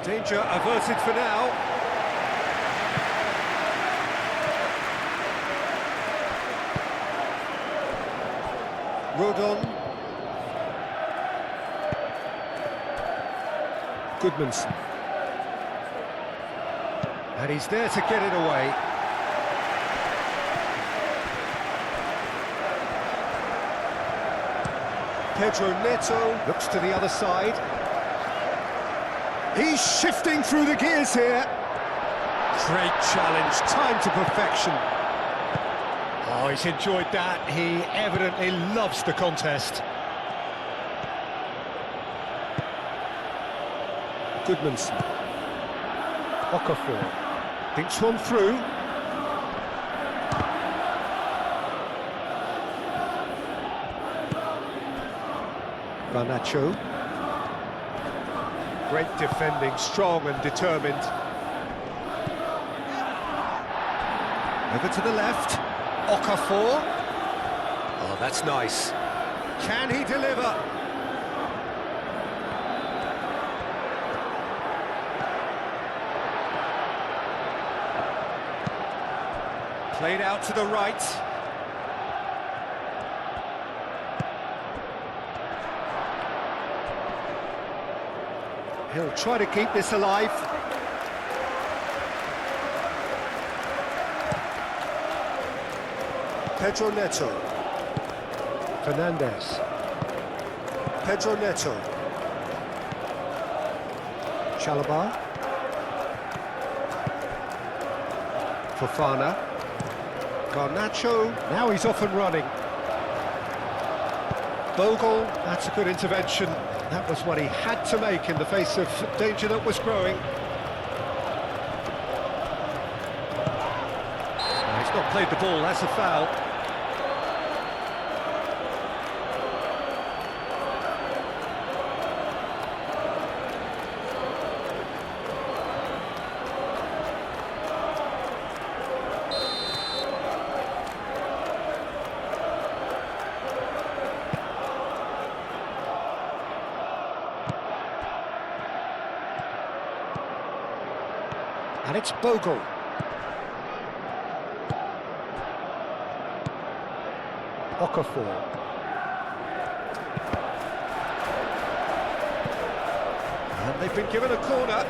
Danger averted for now. Rodon. Goodmanson. And he's there to get it away. Pedro Neto looks to the other side. He's shifting through the gears here. Great challenge, timed to perfection. Oh, he's enjoyed that. He evidently loves the contest. Goodmanson. Okafor. Thinks one through. Garnacho. Great defending, strong and determined. Over to the left. Okafor. Oh, that's nice. Can he deliver? Played out to the right. He'll try to keep this alive. Pedro Neto. Fernandez. Pedro Neto. Chalobah. Fofana. Garnacho. Now he's off and running. Bogle. That's a good intervention. That was what he had to make in the face of danger that was growing. No, he's not played the ball, that's a foul. And it's Bogle. Okafor. And they've been given a corner.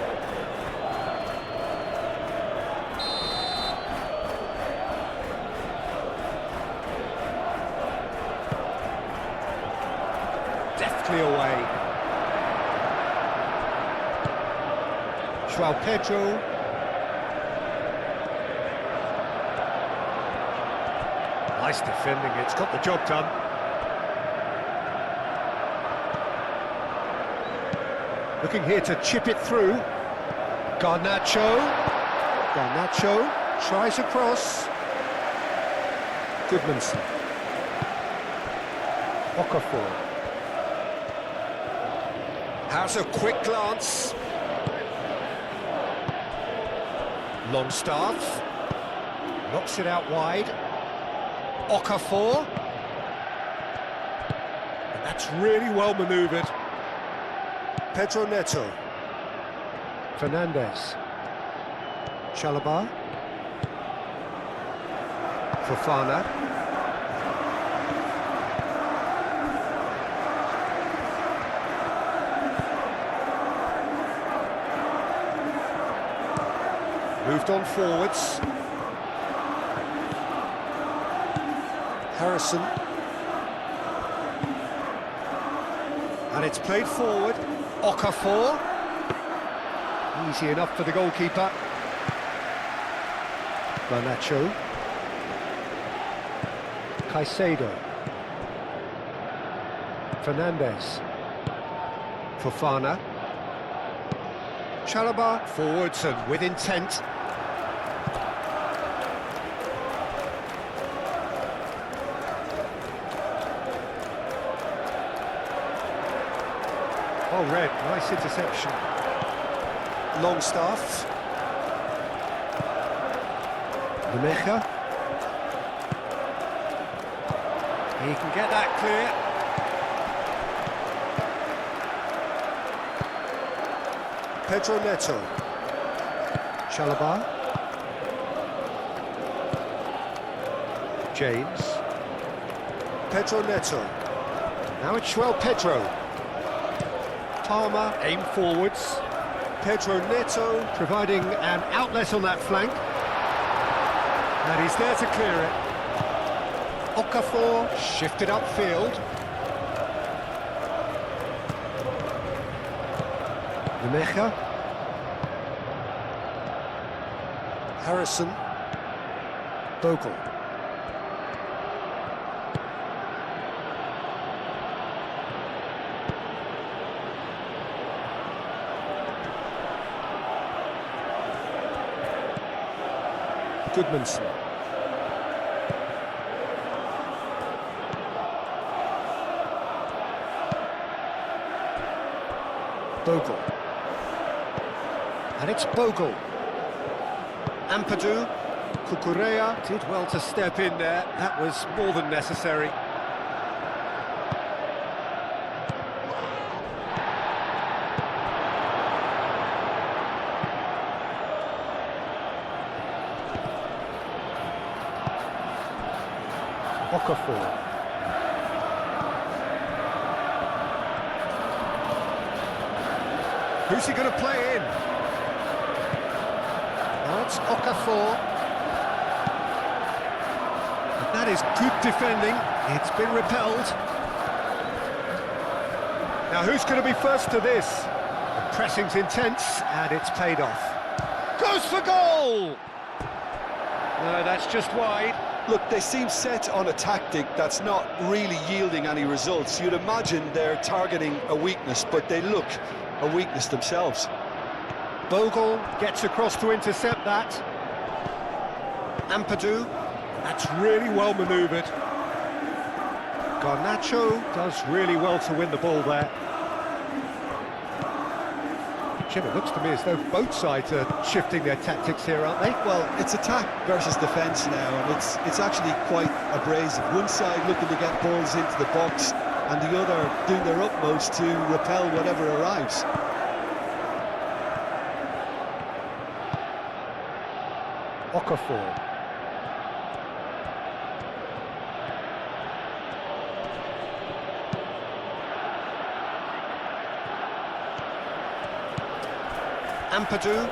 Deftly away. João Pedro. Nice defending, it's got the job done. Looking here to chip it through. Garnacho. Garnacho tries across. Goodmanson. Okafor. Has a quick glance. Longstaff. Knocks it out wide. Okafor. And that's really well manoeuvred. Pedro Neto. Fernandez. Chalobah. Fofana. Moved on forwards. Harrison. And it's played forward. Okafor. Easy enough for the goalkeeper. Garnacho. Caicedo. Fernandez. Fofana. Chalobah forwards and with intent. Oh, Red, nice interception. Longstaff. Lemecha. He can get that clear. Pedro Neto. Chalobah. James. Pedro Neto. Now it's João Pedro. Palmer, aim forwards. Pedro Neto providing an outlet on that flank. And he's there to clear it. Okafor shifted upfield. Lemecha. Harrison. Bogle. Goodmanson. Bogle. And it's Bogle. Ampadu. Cucurella did well to step in there. That was more than necessary. Okafor. Who's he going to play in? Now it's Okafor. And that is good defending. It's been repelled. Now who's going to be first to this? The pressing's intense and it's paid off. Goes for goal! No, that's just wide. Look, they seem set on a tactic that's not really yielding any results. You'd imagine they're targeting a weakness, but they look a weakness themselves. Bogle gets across to intercept that. Ampadu, that's really well manoeuvred. Garnacho does really well to win the ball there. Jim, it looks to me as though both sides are shifting their tactics here, aren't they? Well, it's attack versus defence now, and it's actually quite abrasive. One side looking to get balls into the box, and the other doing their utmost to repel whatever arrives. Okafor. Ampadu.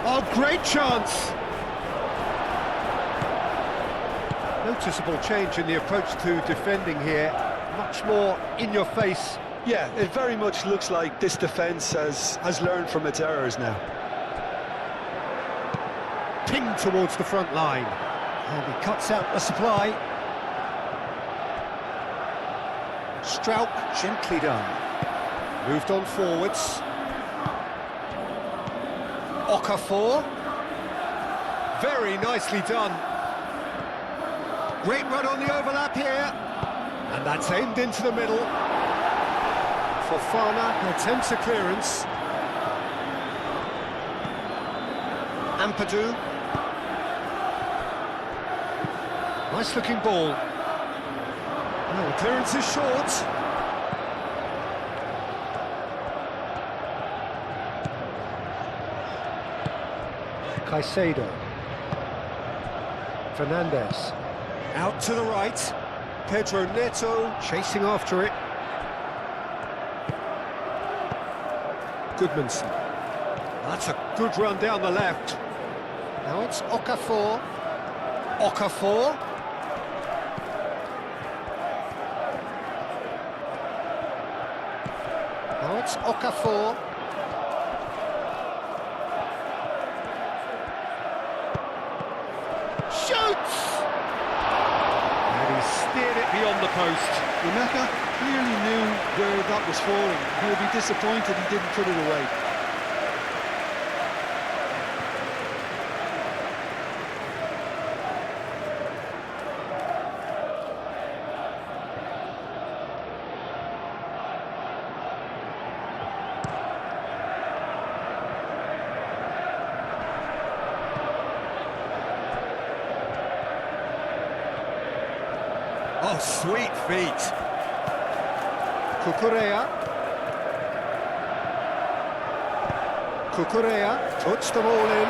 Oh, great chance! Noticeable change in the approach to defending here. Much more in your face. Yeah, it very much looks like this defence has learned from its errors now. Pinged towards the front line. And he cuts out the supply. Strauch, gently done. Moved on forwards. Okafor. Very nicely done. Great run on the overlap here. And that's aimed into the middle. Fofana attempts a clearance. Ampadu. Nice looking ball. No, the clearance is short. Caicedo. Fernandez. Out to the right. Pedro Neto chasing after it. Goodmanson. That's a good run down the left. Now it's Okafor. Okafor. Now it's Okafor. Shoots! And he steered it beyond the post. Rebecca clearly knew where that was falling. He'll be disappointed he didn't put it away. Oh, sweet feet. Cucurella. Cucurella puts the ball in.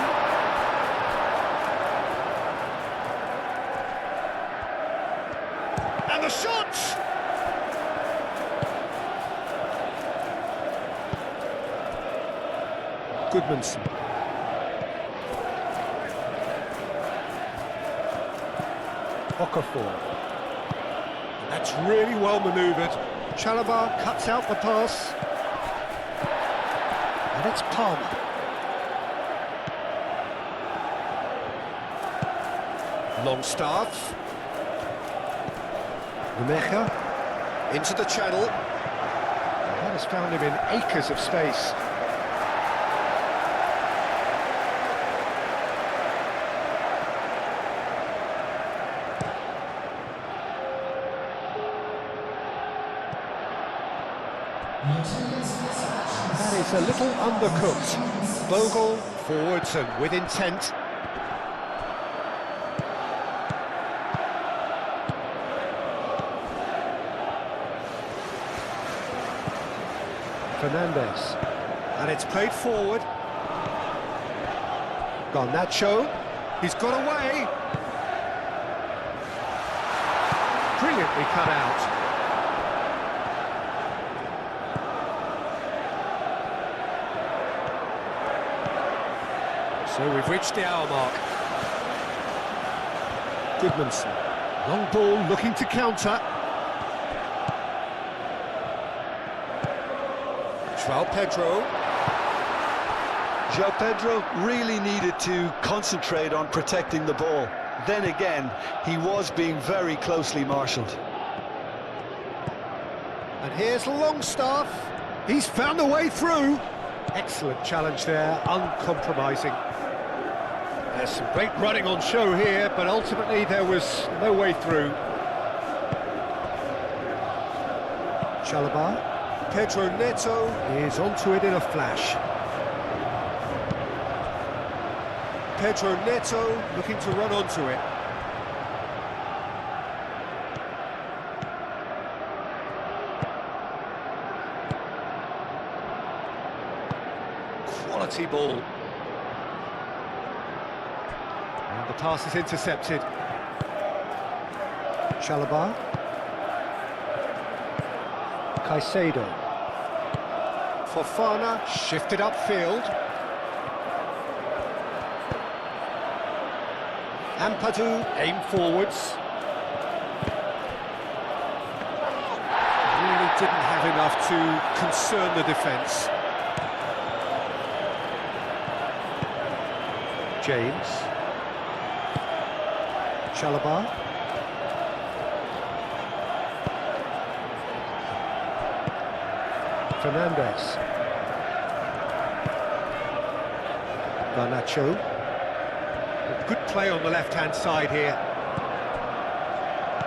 And the shot! Goodmanson. Okafor. That's really well manoeuvred. Chalobah cuts out the pass. And it's Palmer. Longstaff. Numecha. Into the channel. That has found him in acres of space. That is a little undercooked. Bogle forwards and with intent. Fernandez. And it's played forward. Garnacho. He's got away. Brilliantly cut out. So we've reached the hour mark. Goodmanson. Long ball looking to counter. João Pedro. João Pedro really needed to concentrate on protecting the ball. Then again, he was being very closely marshalled. And here's Longstaff. He's found a way through. Excellent challenge there, uncompromising. There's some great running on show here, but ultimately there was no way through. Chalobah. Pedro Neto is onto it in a flash. Pedro Neto looking to run onto it. quality ball. And the pass is intercepted. Chalobah. Caicedo. Fofana shifted upfield. Ampadu aim forwards. Really didn't have enough to concern the defence. James. Chalobah. Fernandez. Garnacho. Good play on the left-hand side here.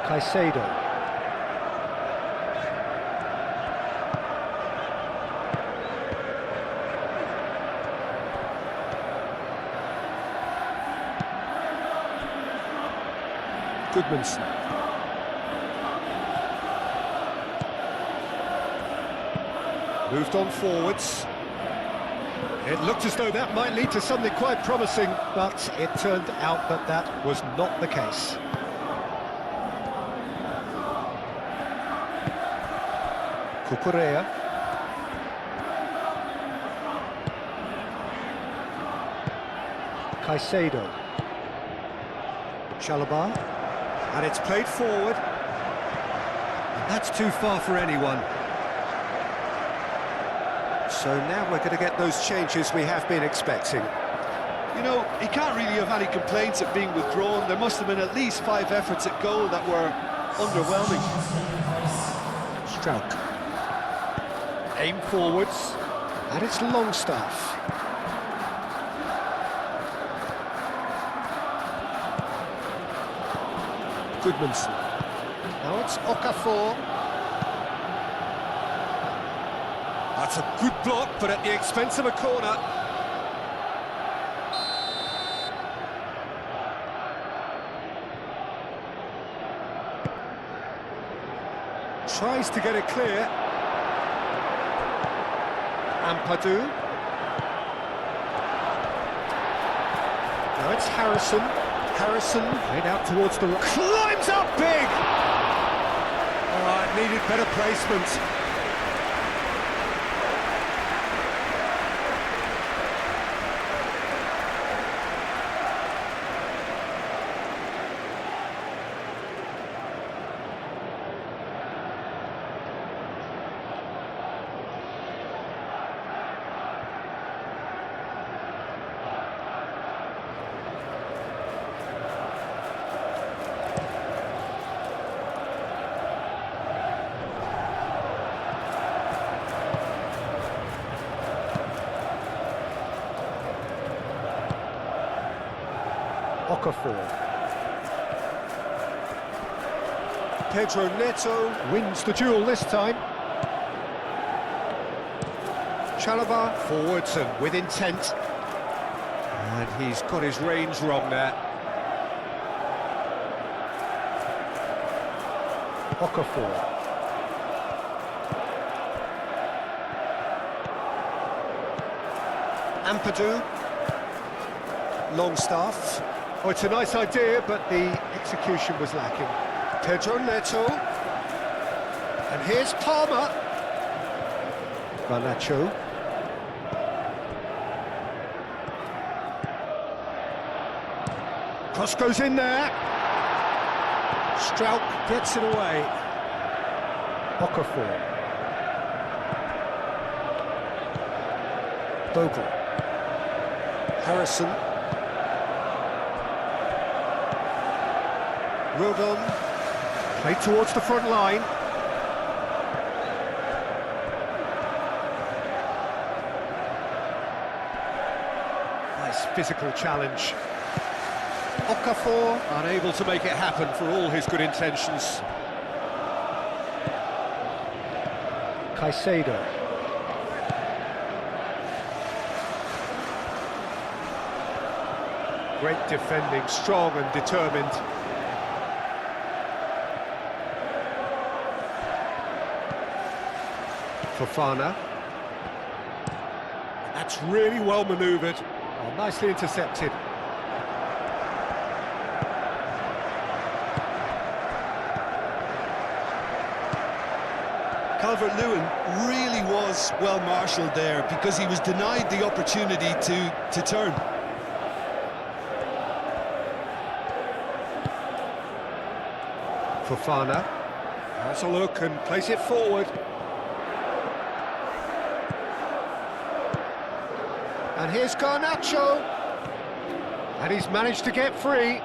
Caicedo. Goodmanson. Moved on forwards. It looked as though that might lead to something quite promising, but it turned out that that was not the case. Cucurella. Caicedo. Chalobah. And it's played forward. And that's too far for anyone. So now we're going to get those changes we have been expecting. You know, he can't really have any complaints at being withdrawn. There must have been at least 5 efforts at goal that were underwhelming. Strauch. Aim forwards. And it's Longstaff. Goodmanson. Now it's Okafor. That's a good block, but at the expense of a corner. Tries to get it clear. Ampadu. Now it's Harrison. Harrison played out towards the right. Climbs up big! Oh, it needed better placement. Okafor. Pedro Neto wins the duel this time. Chalobah forwards and with intent. And he's got his range wrong there. Okafor. Ampadu. Longstaff. Oh, it's a nice idea, but the execution was lacking. Pedro Neto. And here's Palmer. Garnacho. Cross goes in there. Strauch gets it away. Okafor. Bogle. Harrison. Rodon. Played towards the front line. Nice physical challenge. Okafor unable to make it happen for all his good intentions. Caicedo. Great defending, strong and determined. Fofana. That's really well manoeuvred. Oh, nicely intercepted. Calvert-Lewin really was well marshalled there because he was denied the opportunity to turn. Fofana has a look and plays it forward. And here's Garnacho. And he's managed to get free.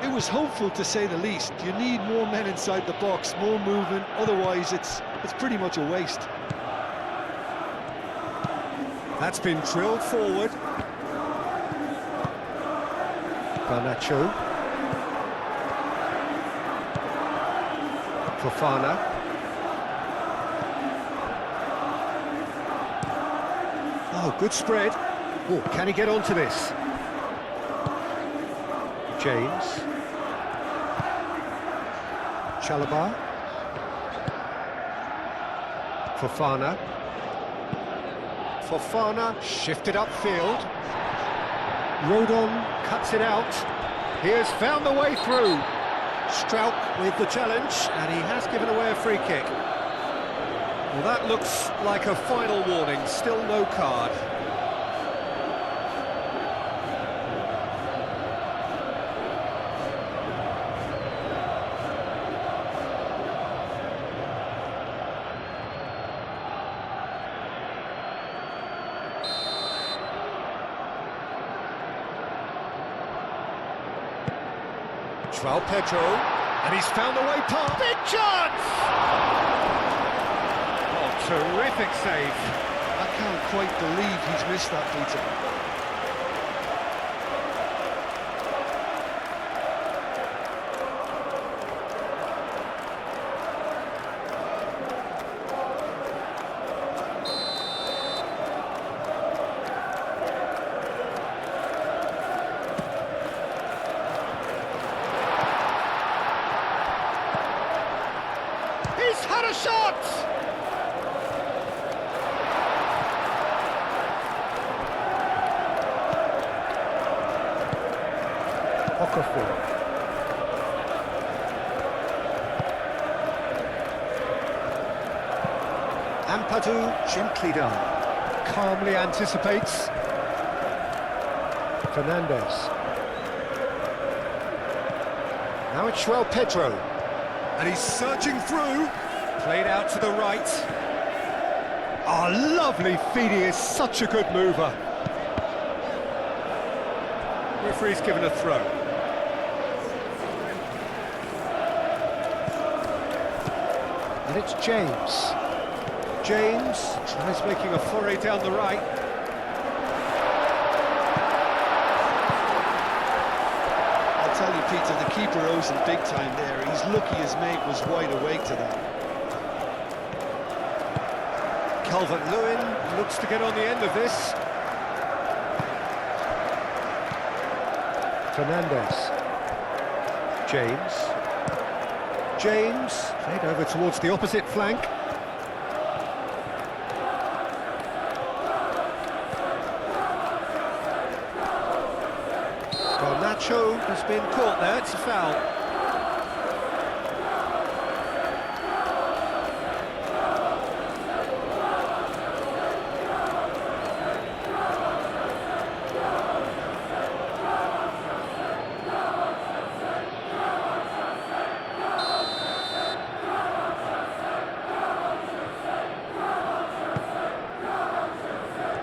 It was hopeful, to say the least. You need more men inside the box, more movement, otherwise it's pretty much a waste. That's been drilled forward. Garnacho. Fofana. Oh, good spread. Oh, can he get onto this? James. Chalobah. Fofana. Fofana shifted upfield. Rodon cuts it out. He has found the way through. Strauch with the challenge, and he has given away a free kick. Well, that looks like a final warning, still no card. João Pedro, and he's found the way past. Big chance! Oh, terrific save. I can't quite believe he's missed that, Peter. He's had a shot! Okafor. Ampadu gently done. Calmly anticipates. Fernandez. Now it's João Pedro. And he's searching through. Played out to the right. Oh, lovely feed. He is such a good mover. Referee's given a throw. And it's James. James tries making a foray down the right. I'll tell you, Peter, the keeper owes him big time there. He's lucky his mate was wide awake to that. Calvert-Lewin looks to get on the end of this. Fernandez. James. James played over towards the opposite flank. Garnacho has been caught there, it's a foul.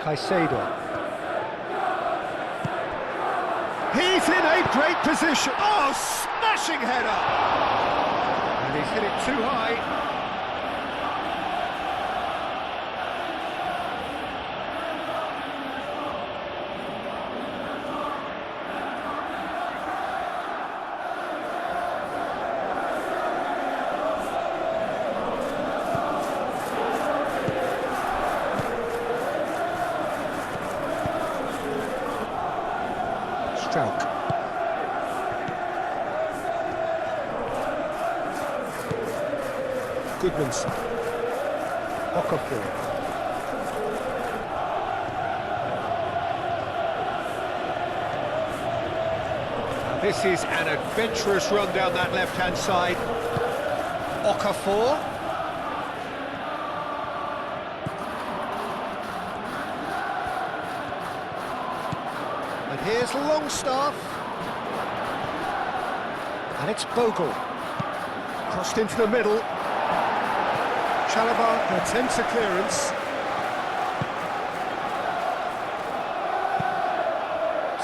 Caicedo. He's in a great position. Oh, smashing header! And he's hit it too high. Strauch. Goodmanson. Okafor. Now this is an adventurous run down that left-hand side. Okafor. And here's Longstaff. And it's Bogle. Crossed into the middle. Chalobah attempts a clearance.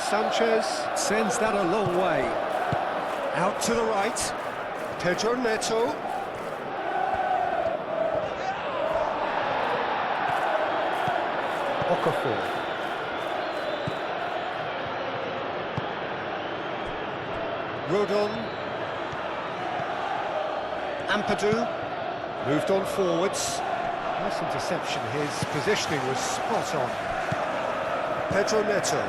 Sanchez sends that a long way. Out to the right. Pedro Neto. Okafor. Rodon. Ampadu. Moved on forwards. Nice interception. His positioning was spot on. Pedro Neto.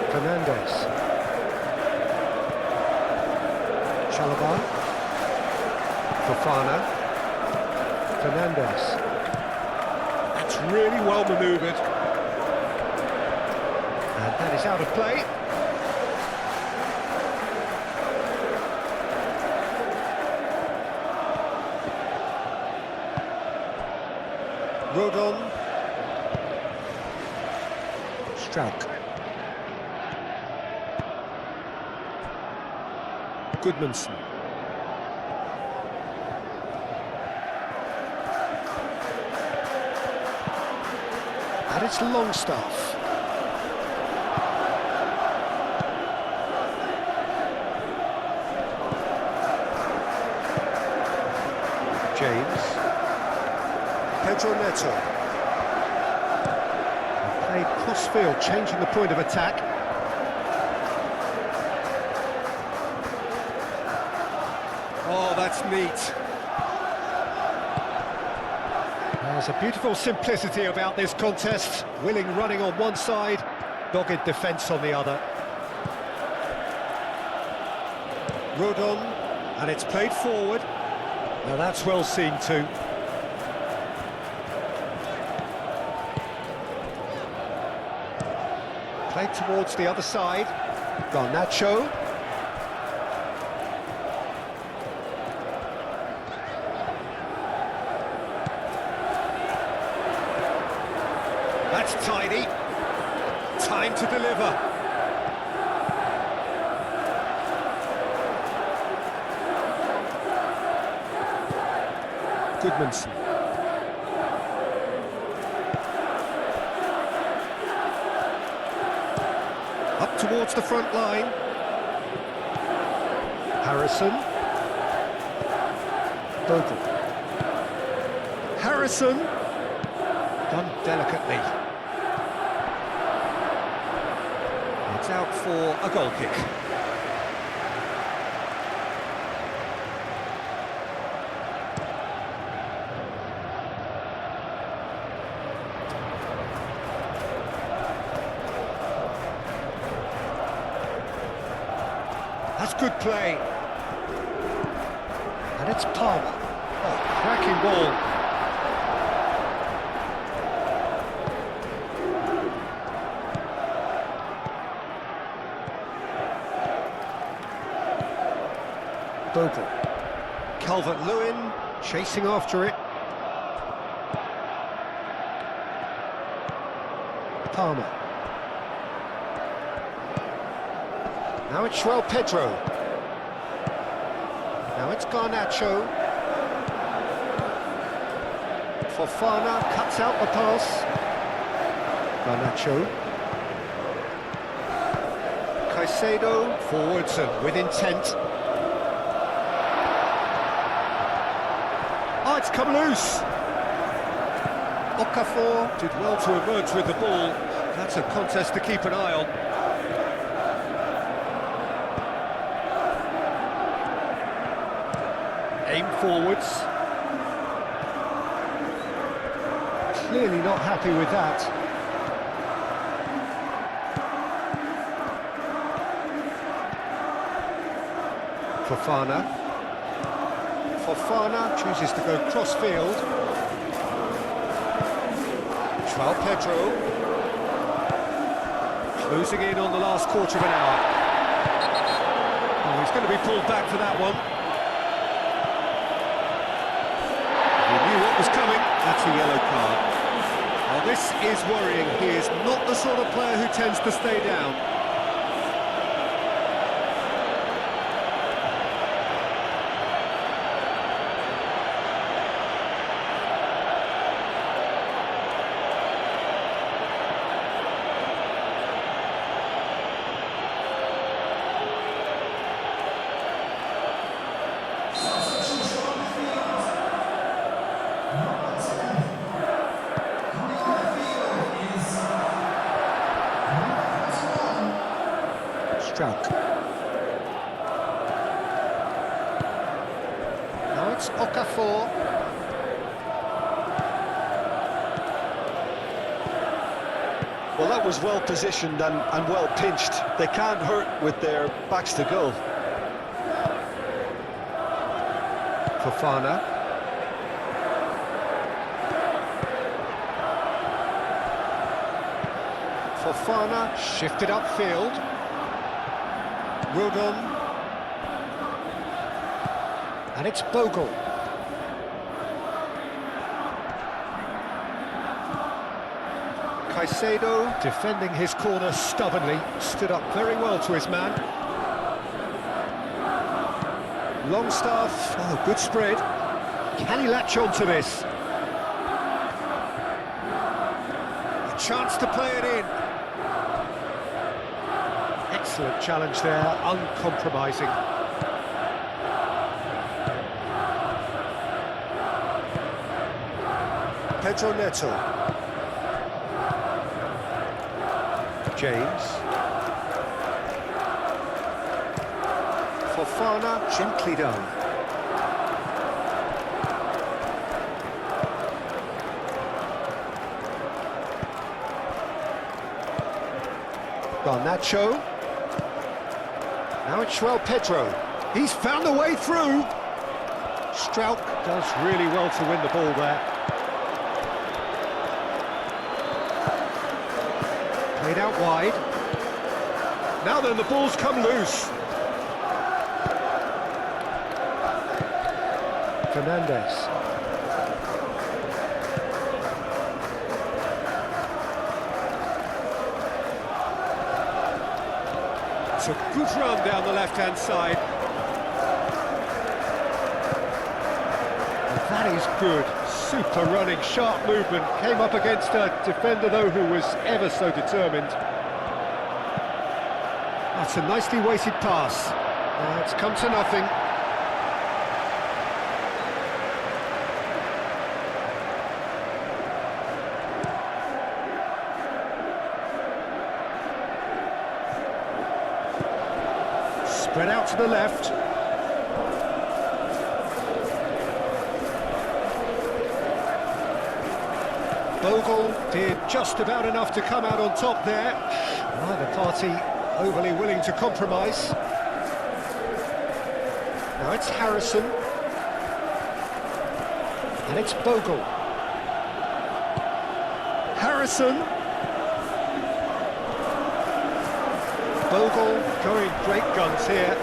Fernandez. Chalobah. Fofana. Fernandez. That's really well manoeuvred. And that is out of play. Rodon. Strauk. Goodmanson. And it's Longstaff. James. Pedro Neto. Played cross-field, changing the point of attack. Oh, that's neat. There's a beautiful simplicity about this contest. Willing running on one side, dogged defence on the other. Rodon, and it's played forward. Now that's well seen too. Played towards the other side. Garnacho. That's tidy. Time to deliver. Goodmanson. Up towards the front line. Harrison. Bogle. Harrison. Done delicately. It's out for a goal kick. That's good play. And it's Palmer. Oh, cracking ball. Bogle. Calvert-Lewin chasing after it. Palmer. Now it's João Pedro. Now it's Garnacho. Fofana cuts out the pass. Garnacho. Caicedo forwards and with intent. Oh, it's come loose. Okafor did well to emerge with the ball. That's a contest to keep an eye on. Aim forwards. Clearly not happy with that. Fofana. Fofana chooses to go cross-field. João Pedro. Closing in on the last quarter of an hour. Oh, he's going to be pulled back for that one. He knew what was coming. That's a yellow card. Well, this is worrying. He is not the sort of player who tends to stay down. Struck. Now it's Okafor. Well, that was well positioned and well pinched. They can't hurt with their backs to goal. Fofana. Fofana shifted upfield. Rodon. And it's Bogle. Caicedo defending his corner stubbornly, stood up very well to his man. Longstaff, oh, good spread. Can he latch on to this? A chance to play it in. Excellent challenge there, uncompromising. Pedro Neto. James. Fofana, gently done. Garnacho. Now it's João Pedro. He's found a way through. Strauch does really well to win the ball there. Played out wide. Now then, the ball's come loose. Fernandes. It's a good run down the left-hand side. And that is good. Super running, sharp movement. Came up against a defender, though, who was ever so determined. That's a nicely weighted pass. It's come to nothing. Spread out to the left. Bogle did just about enough to come out on top there. Neither party overly willing to compromise. Now it's Harrison. And it's Bogle. Harrison. Bogle going great guns here.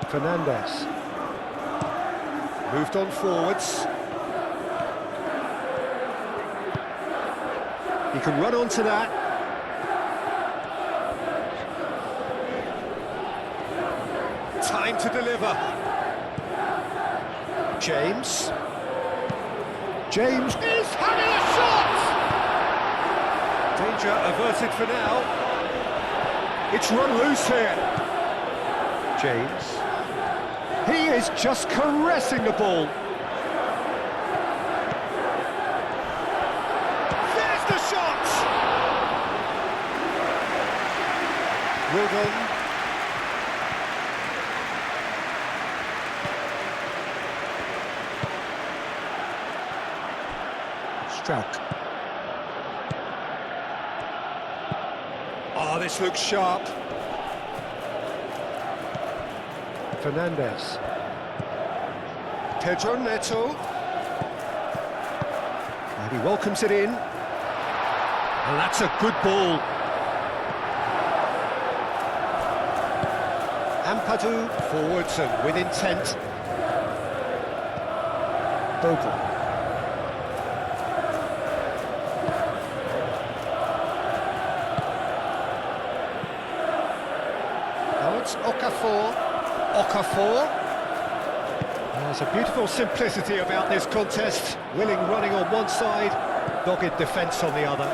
Fernandes. Moved on forwards. He can run onto that. Time to deliver. James. James is having a shot! Danger averted for now. It's run loose here. James. He is just caressing the ball. There's the shot! Rodon. Struck. Oh, this looks sharp. Fernandez. Pedro Neto. And he welcomes it in. And that's a good ball. Ampadu forwards and with intent. Bogle. Now it's Okafor. There's a beautiful simplicity about this contest. Willing running on one side, dogged defence on the other.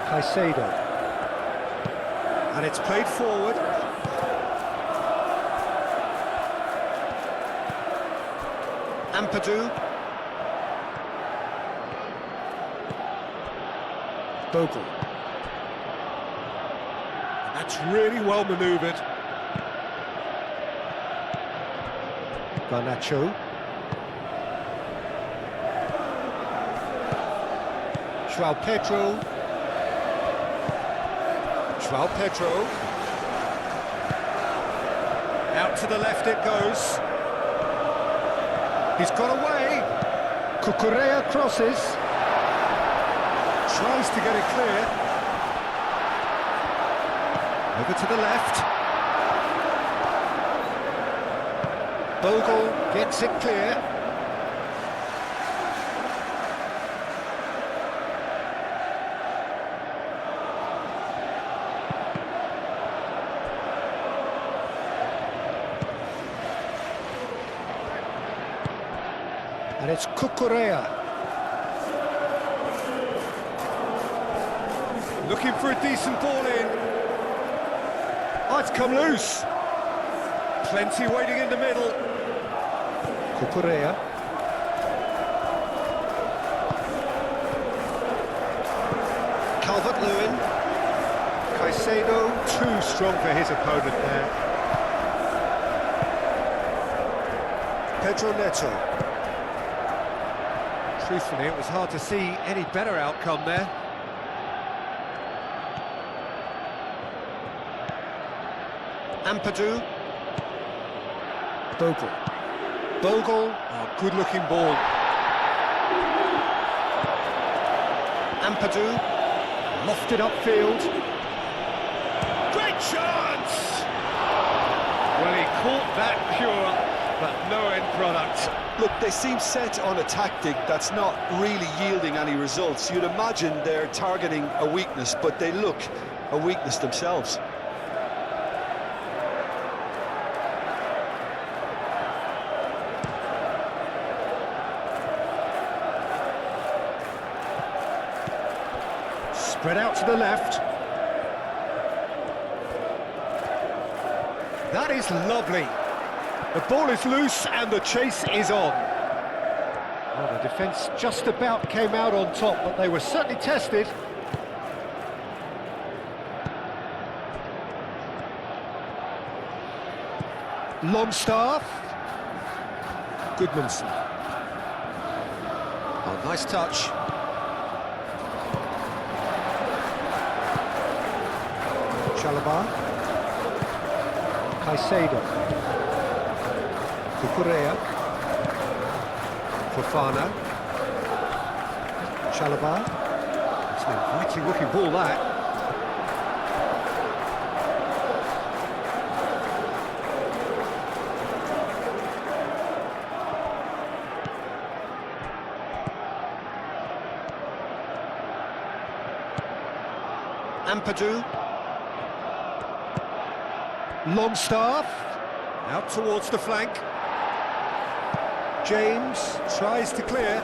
Caicedo. And it's played forward. Ampadu. Bogle. That's really well manoeuvred. Garnacho. João Pedro. Out to the left it goes. He's got away. Cucurella crosses. Tries to get it clear. Over to the left. Bogle gets it clear. And it's Cucurella. Looking for a decent ball in. Oh, it's come loose. Plenty waiting in the middle. Cucurella. Calvert-Lewin. Caicedo, too strong for his opponent there. Pedro Neto. Truthfully, it was hard to see any better outcome there. Ampadu. Bogle. Oh, good-looking ball. Ampadu. Lofted upfield. Great chance! Well, he caught that pure, but no end product. Look, they seem set on a tactic that's not really yielding any results. You'd imagine they're targeting a weakness, but they look a weakness themselves. Spread out to the left. That is lovely. The ball is loose and the chase is on. Well, the defence just about came out on top, but they were certainly tested. Longstaff. Goodmanson. Oh, nice touch. Chalobah. Caicedo. Cucurella. Fofana. Chalobah. It's an inviting looking ball, that. Ampadu. Longstaff. Out towards the flank. James tries to clear.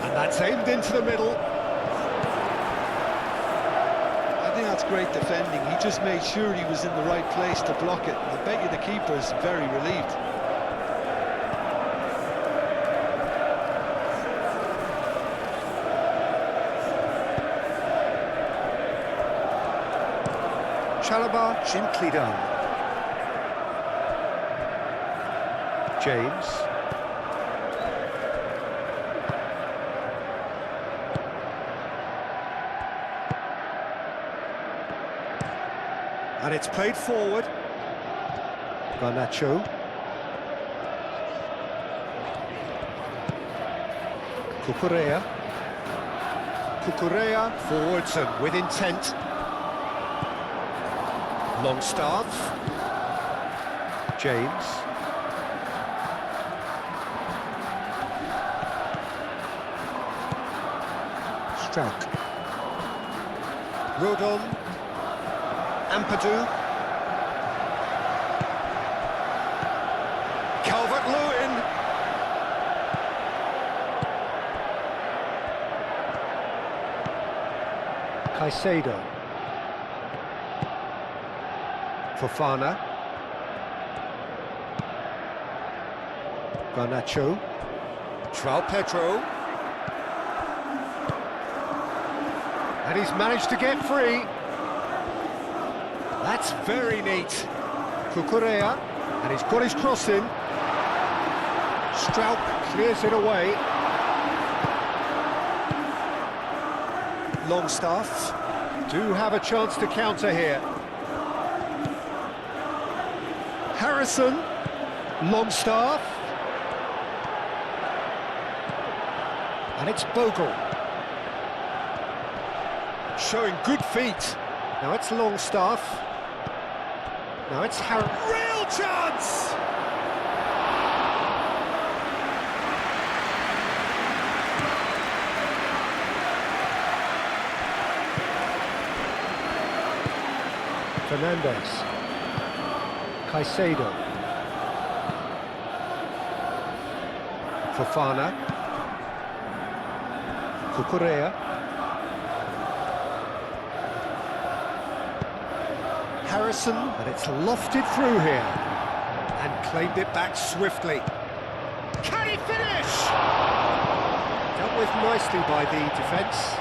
And that's aimed into the middle. I think that's great defending. He just made sure he was in the right place to block it. I bet you the keeper's very relieved. Chalobah gently done. James. And it's played forward. Garnacho. Cucurella. Cucurella forwards and with intent. Longstaff. James. Strauch. Rodon. Ampadu. Calvert-Lewin. Caicedo. Fofana. Garnacho. João Pedro. And he's managed to get free. That's very neat. Cucurella. And he's got his cross in. Strauch clears it away. Longstaff do have a chance to counter here. Harrison, Longstaff, and it's Bogle. Showing good feet. Now it's Longstaff. Now it's Harrison. Real chance! Fernandez. Caicedo. Fofana. Cucurella. Harrison, and it's lofted through here. And claimed it back swiftly. Can he finish? Dealt with nicely by the defence.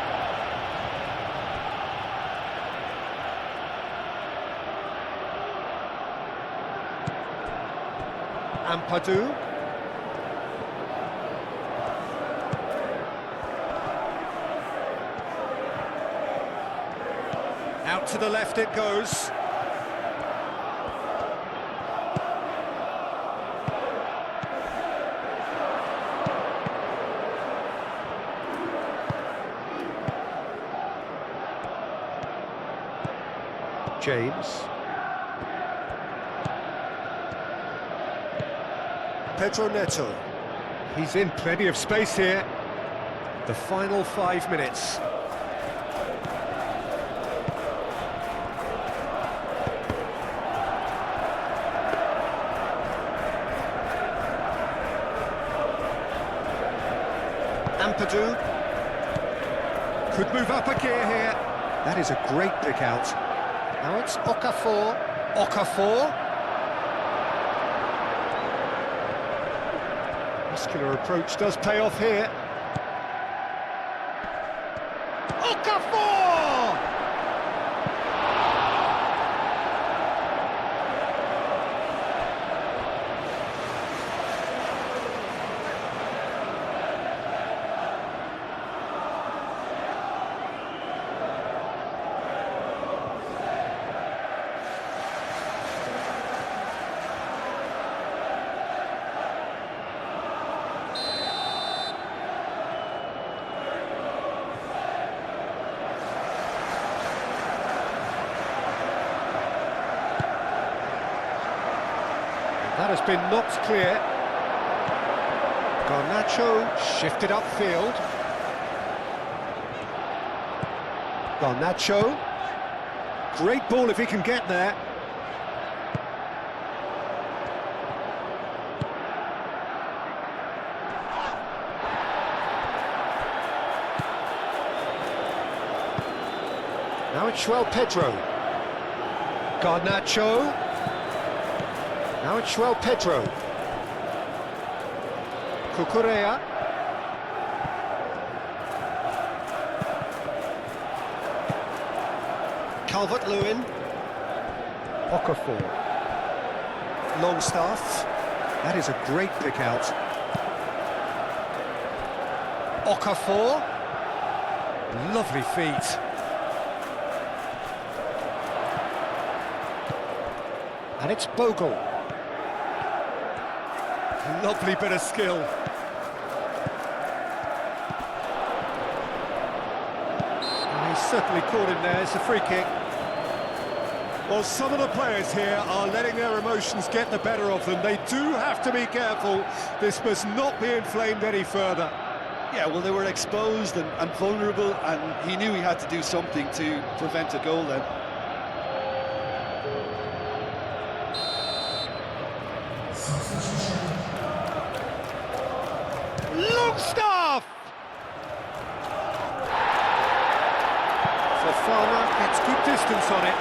Ampadu. Out to the left it goes. James. Pedro Neto. He's in plenty of space here. The final 5 minutes. Ampadu. Could move up a gear here. That is a great pick out. Now it's Okafor. Okafor. Muscular approach does pay off here. Okafor! That has been knocked clear. Garnacho shifted upfield. Garnacho. Great ball if he can get there. Now it's João Pedro. Garnacho. Now it's João Pedro. Cucurella. Calvert-Lewin. Okafor. Longstaff. That is a great pick out. Okafor. Lovely feet. And it's Bogle. Lovely bit of skill. And he's certainly caught him there. It's a free kick. Well, some of the players here are letting their emotions get the better of them. They do have to be careful. This must not be inflamed any further. Yeah, well, they were exposed and vulnerable, and he knew he had to do something to prevent a goal then. Longstaff! Fofana gets good distance on it.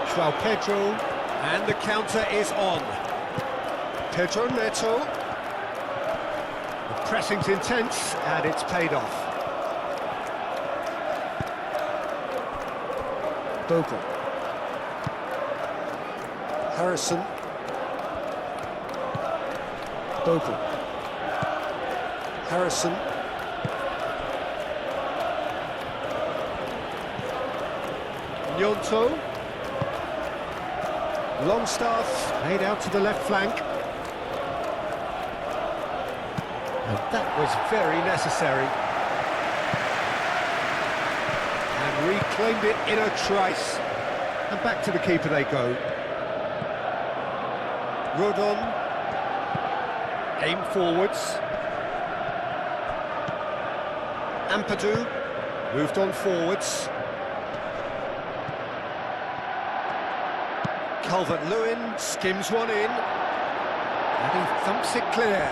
João Pedro, and the counter is on. Pedro Neto. The pressing's intense, and it's paid off. Bogle. Harrison. Bogle. Harrison. Gnonto. Longstaff made out to the left flank. And that was very necessary. And reclaimed it in a trice. And back to the keeper they go. Rodon. Aim forwards. Ampadu moved on forwards. Calvert-Lewin skims one in, and he thumps it clear.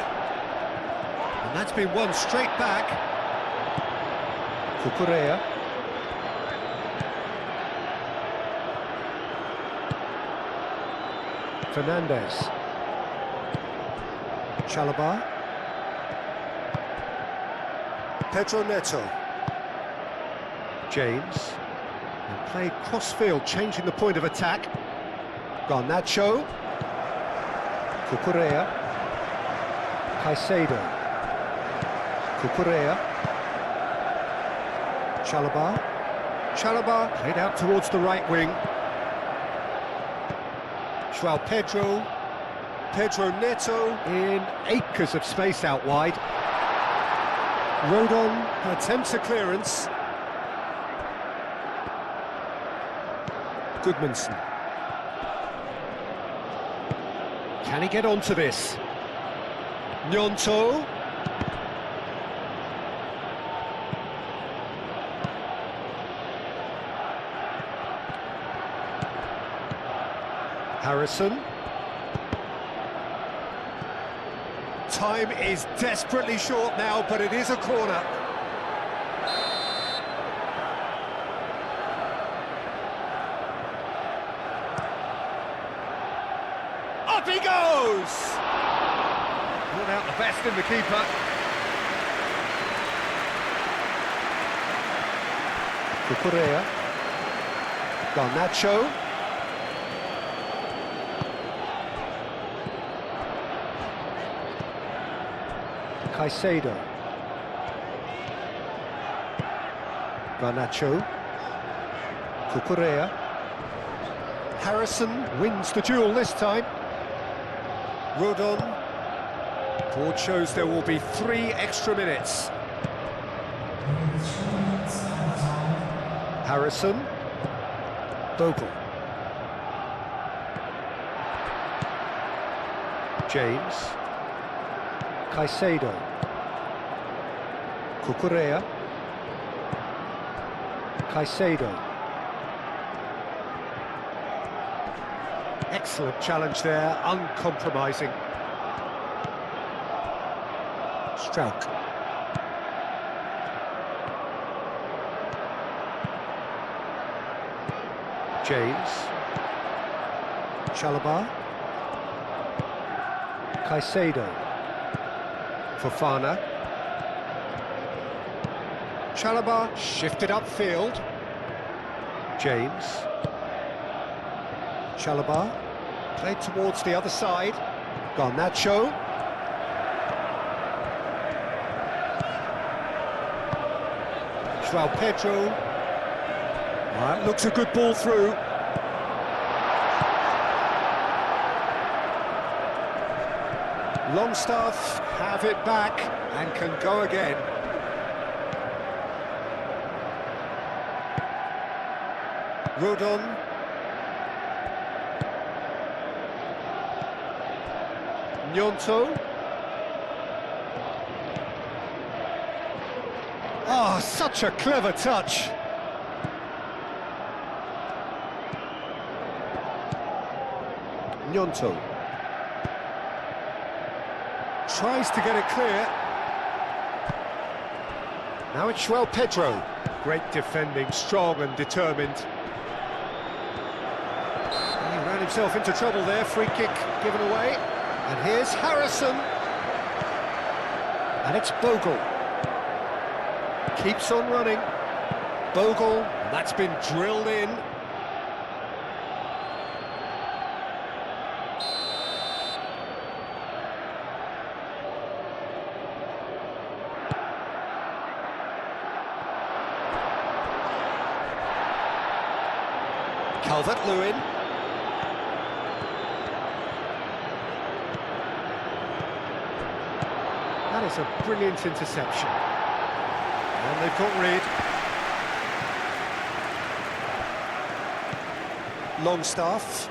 And that's been won straight back. Cucurella. Fernandez. Chalobah. Pedro Neto. James. And played cross-field, changing the point of attack. Garnacho. Cucurella. Caicedo. Cucurella. Chalobah. Chalobah played out towards the right wing. João Pedro. Pedro Neto in acres of space out wide. Rodon attempts a clearance. Goodmanson. Can he get onto this? Gnonto. Harrison. Time is desperately short now, but it is a corner. Up he goes! Brought out the best in the keeper. Cucurella. Garnacho. Caicedo. Garnacho. Cucurella. Harrison wins the duel this time. Rodon. Board shows there will be 3 extra minutes. Harrison. Bogle. James. Caicedo. Cucurella. Caicedo. Excellent challenge there, uncompromising. Strauch. James. Chalobah. Caicedo. Fofana. Chalobah shifted upfield. James. Chalobah played towards the other side. Garnacho. João Pedro. That looks a good ball through. Longstaff have it back and can go again. Rodon. Gnonto. Oh, such a clever touch. Gnonto. Tries to get it clear. Now it's João Pedro. Great defending, strong and determined. He ran himself into trouble there, free kick given away. And here's Harrison. And it's Bogle. Keeps on running. Bogle, that's been drilled in. Calvert-Lewin. That is a brilliant interception. And they've got rid. Longstaff.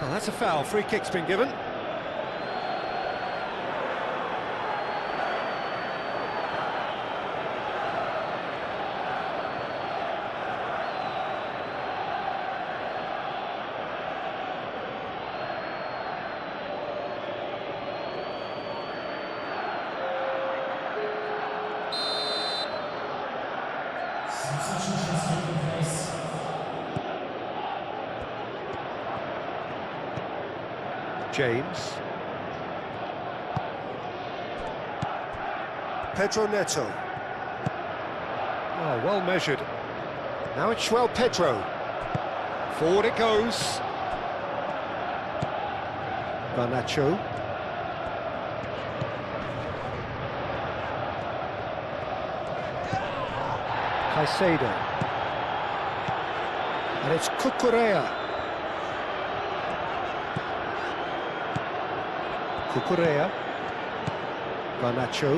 Oh, that's a foul. Free kick's been given. James. Pedro Neto. Oh, well measured. Now it's João Pedro. Forward it goes. Garnacho. Caicedo. And it's Cucurella. Cucurella. Garnacho.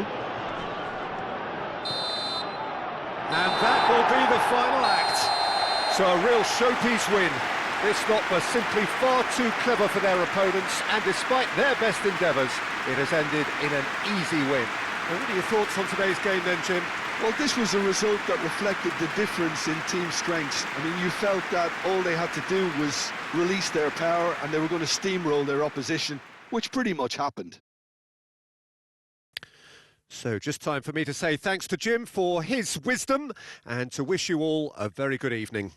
And that will be the final act. So a real showpiece win. This lot were simply far too clever for their opponents, and despite their best endeavours, it has ended in an easy win. And what are your thoughts on today's game then, Jim? Well, this was a result that reflected the difference in team strengths. I mean, you felt that all they had to do was release their power and they were going to steamroll their opposition, which pretty much happened. So just time for me to say thanks to Jim for his wisdom and to wish you all a very good evening.